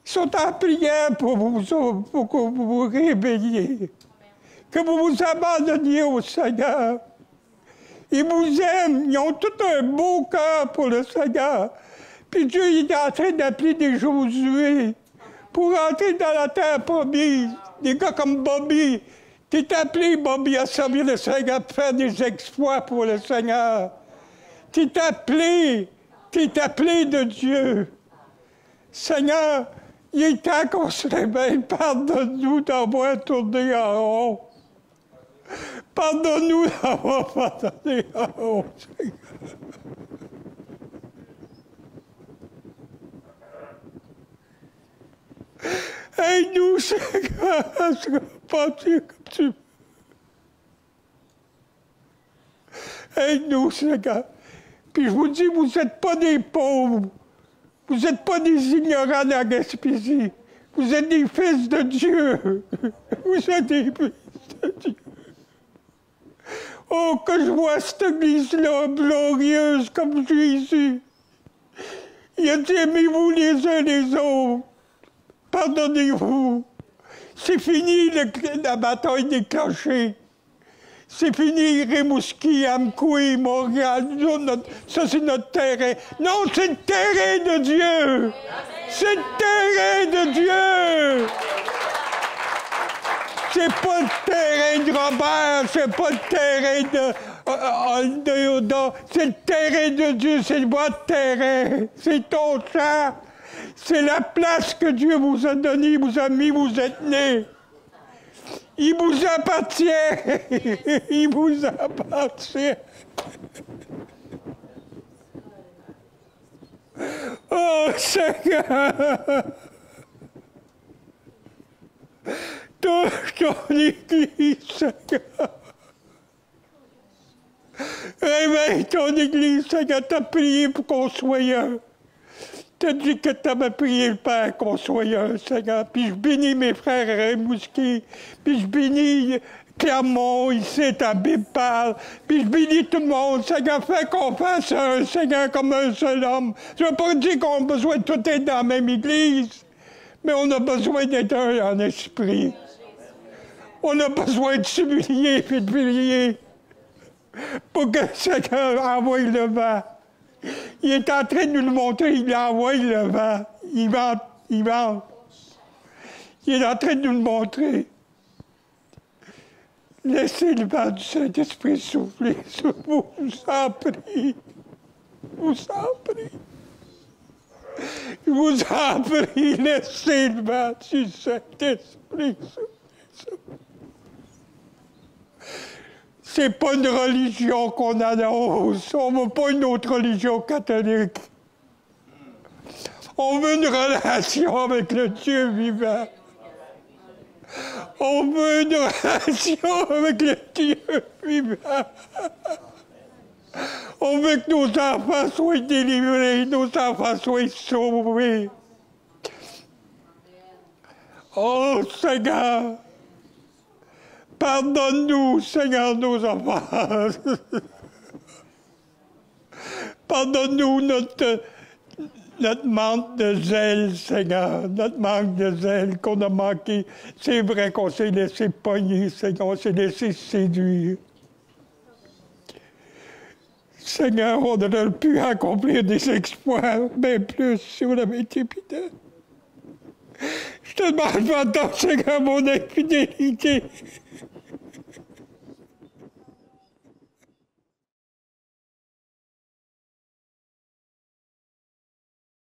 ils sont en prière pour que vous vous réveilliez. Que vous vous abandonniez au Seigneur. Ils vous aiment. Ils ont tout un beau cœur pour le Seigneur. Puis Dieu, il est en train d'appeler des Josué pour entrer dans la terre promise. Des gars comme Bobby. T'es appelé, Bobby, à servir le Seigneur, à faire des exploits pour le Seigneur. T'es appelé de Dieu. Seigneur, il est temps qu'on se réveille. Pardonne-nous d'avoir tourné en rond. Pardonne-nous d'avoir pardonné en rond, Seigneur. Aide-nous, Seigneur, à se repentir comme tu veux. Aide-nous, Seigneur. Puis je vous dis, vous n'êtes pas des pauvres. Vous n'êtes pas des ignorants de la Gaspésie. Vous êtes des fils de Dieu. Vous êtes des fils de Dieu. Oh, que je vois cette église-là glorieuse comme Jésus. Il a dit, aimez-vous les uns les autres. Pardonnez-vous. C'est fini la bataille des clochers. C'est fini Rimouski, Amkoui, Montréal. Ça, c'est notre terrain. Non, c'est le terrain de Dieu. C'est le terrain de Dieu. C'est pas le terrain de Robert, c'est pas le terrain de Yoda. C'est le terrain de Dieu, c'est votre terrain. C'est ton champ. C'est la place que Dieu vous a donnée, vous a mis, vous êtes nés. Il vous appartient. Il vous appartient. Oh, Seigneur. Touche ton Église, Seigneur. Réveille ton Église, Seigneur. T'as prié pour qu'on soit un. T'as dit que t'avais prié le Père qu'on soit un, Seigneur. Puis je bénis mes frères à Rimouski. Puis je bénis Clermont, ici, ta Bible parle. Puis je bénis tout le monde. Seigneur, fais qu'on fasse un, Seigneur, comme un seul homme. Je ne veux pas dire qu'on a besoin de tout être dans la même Église, mais on a besoin d'être un en esprit. On a besoin de s'humilier et de prier pour que le Seigneur envoie le vent. Il est en train de nous le montrer, il envoie le vent. Il vente. Il est en train de nous le montrer. Laissez le vent du Saint-Esprit souffler sur vous, je vous en prie. Je vous en prie. Je vous en prie, laissez le vent du Saint-Esprit souffler sur vous. C'est pas une religion qu'on annonce. On ne veut pas une autre religion catholique. On veut une relation avec le Dieu vivant. On veut une relation avec le Dieu vivant. On veut que nos enfants soient délivrés, nos enfants soient sauvés. Oh Seigneur, pardonne-nous, Seigneur, nos offenses. Pardonne-nous notre manque de zèle, Seigneur, notre manque de zèle qu'on a manqué. C'est vrai qu'on s'est laissé pogner, Seigneur, on s'est laissé séduire. Seigneur, on aurait pu accomplir des exploits, bien plus, si on avait été fidèles. Je te demande pardon, Seigneur, mon infidélité.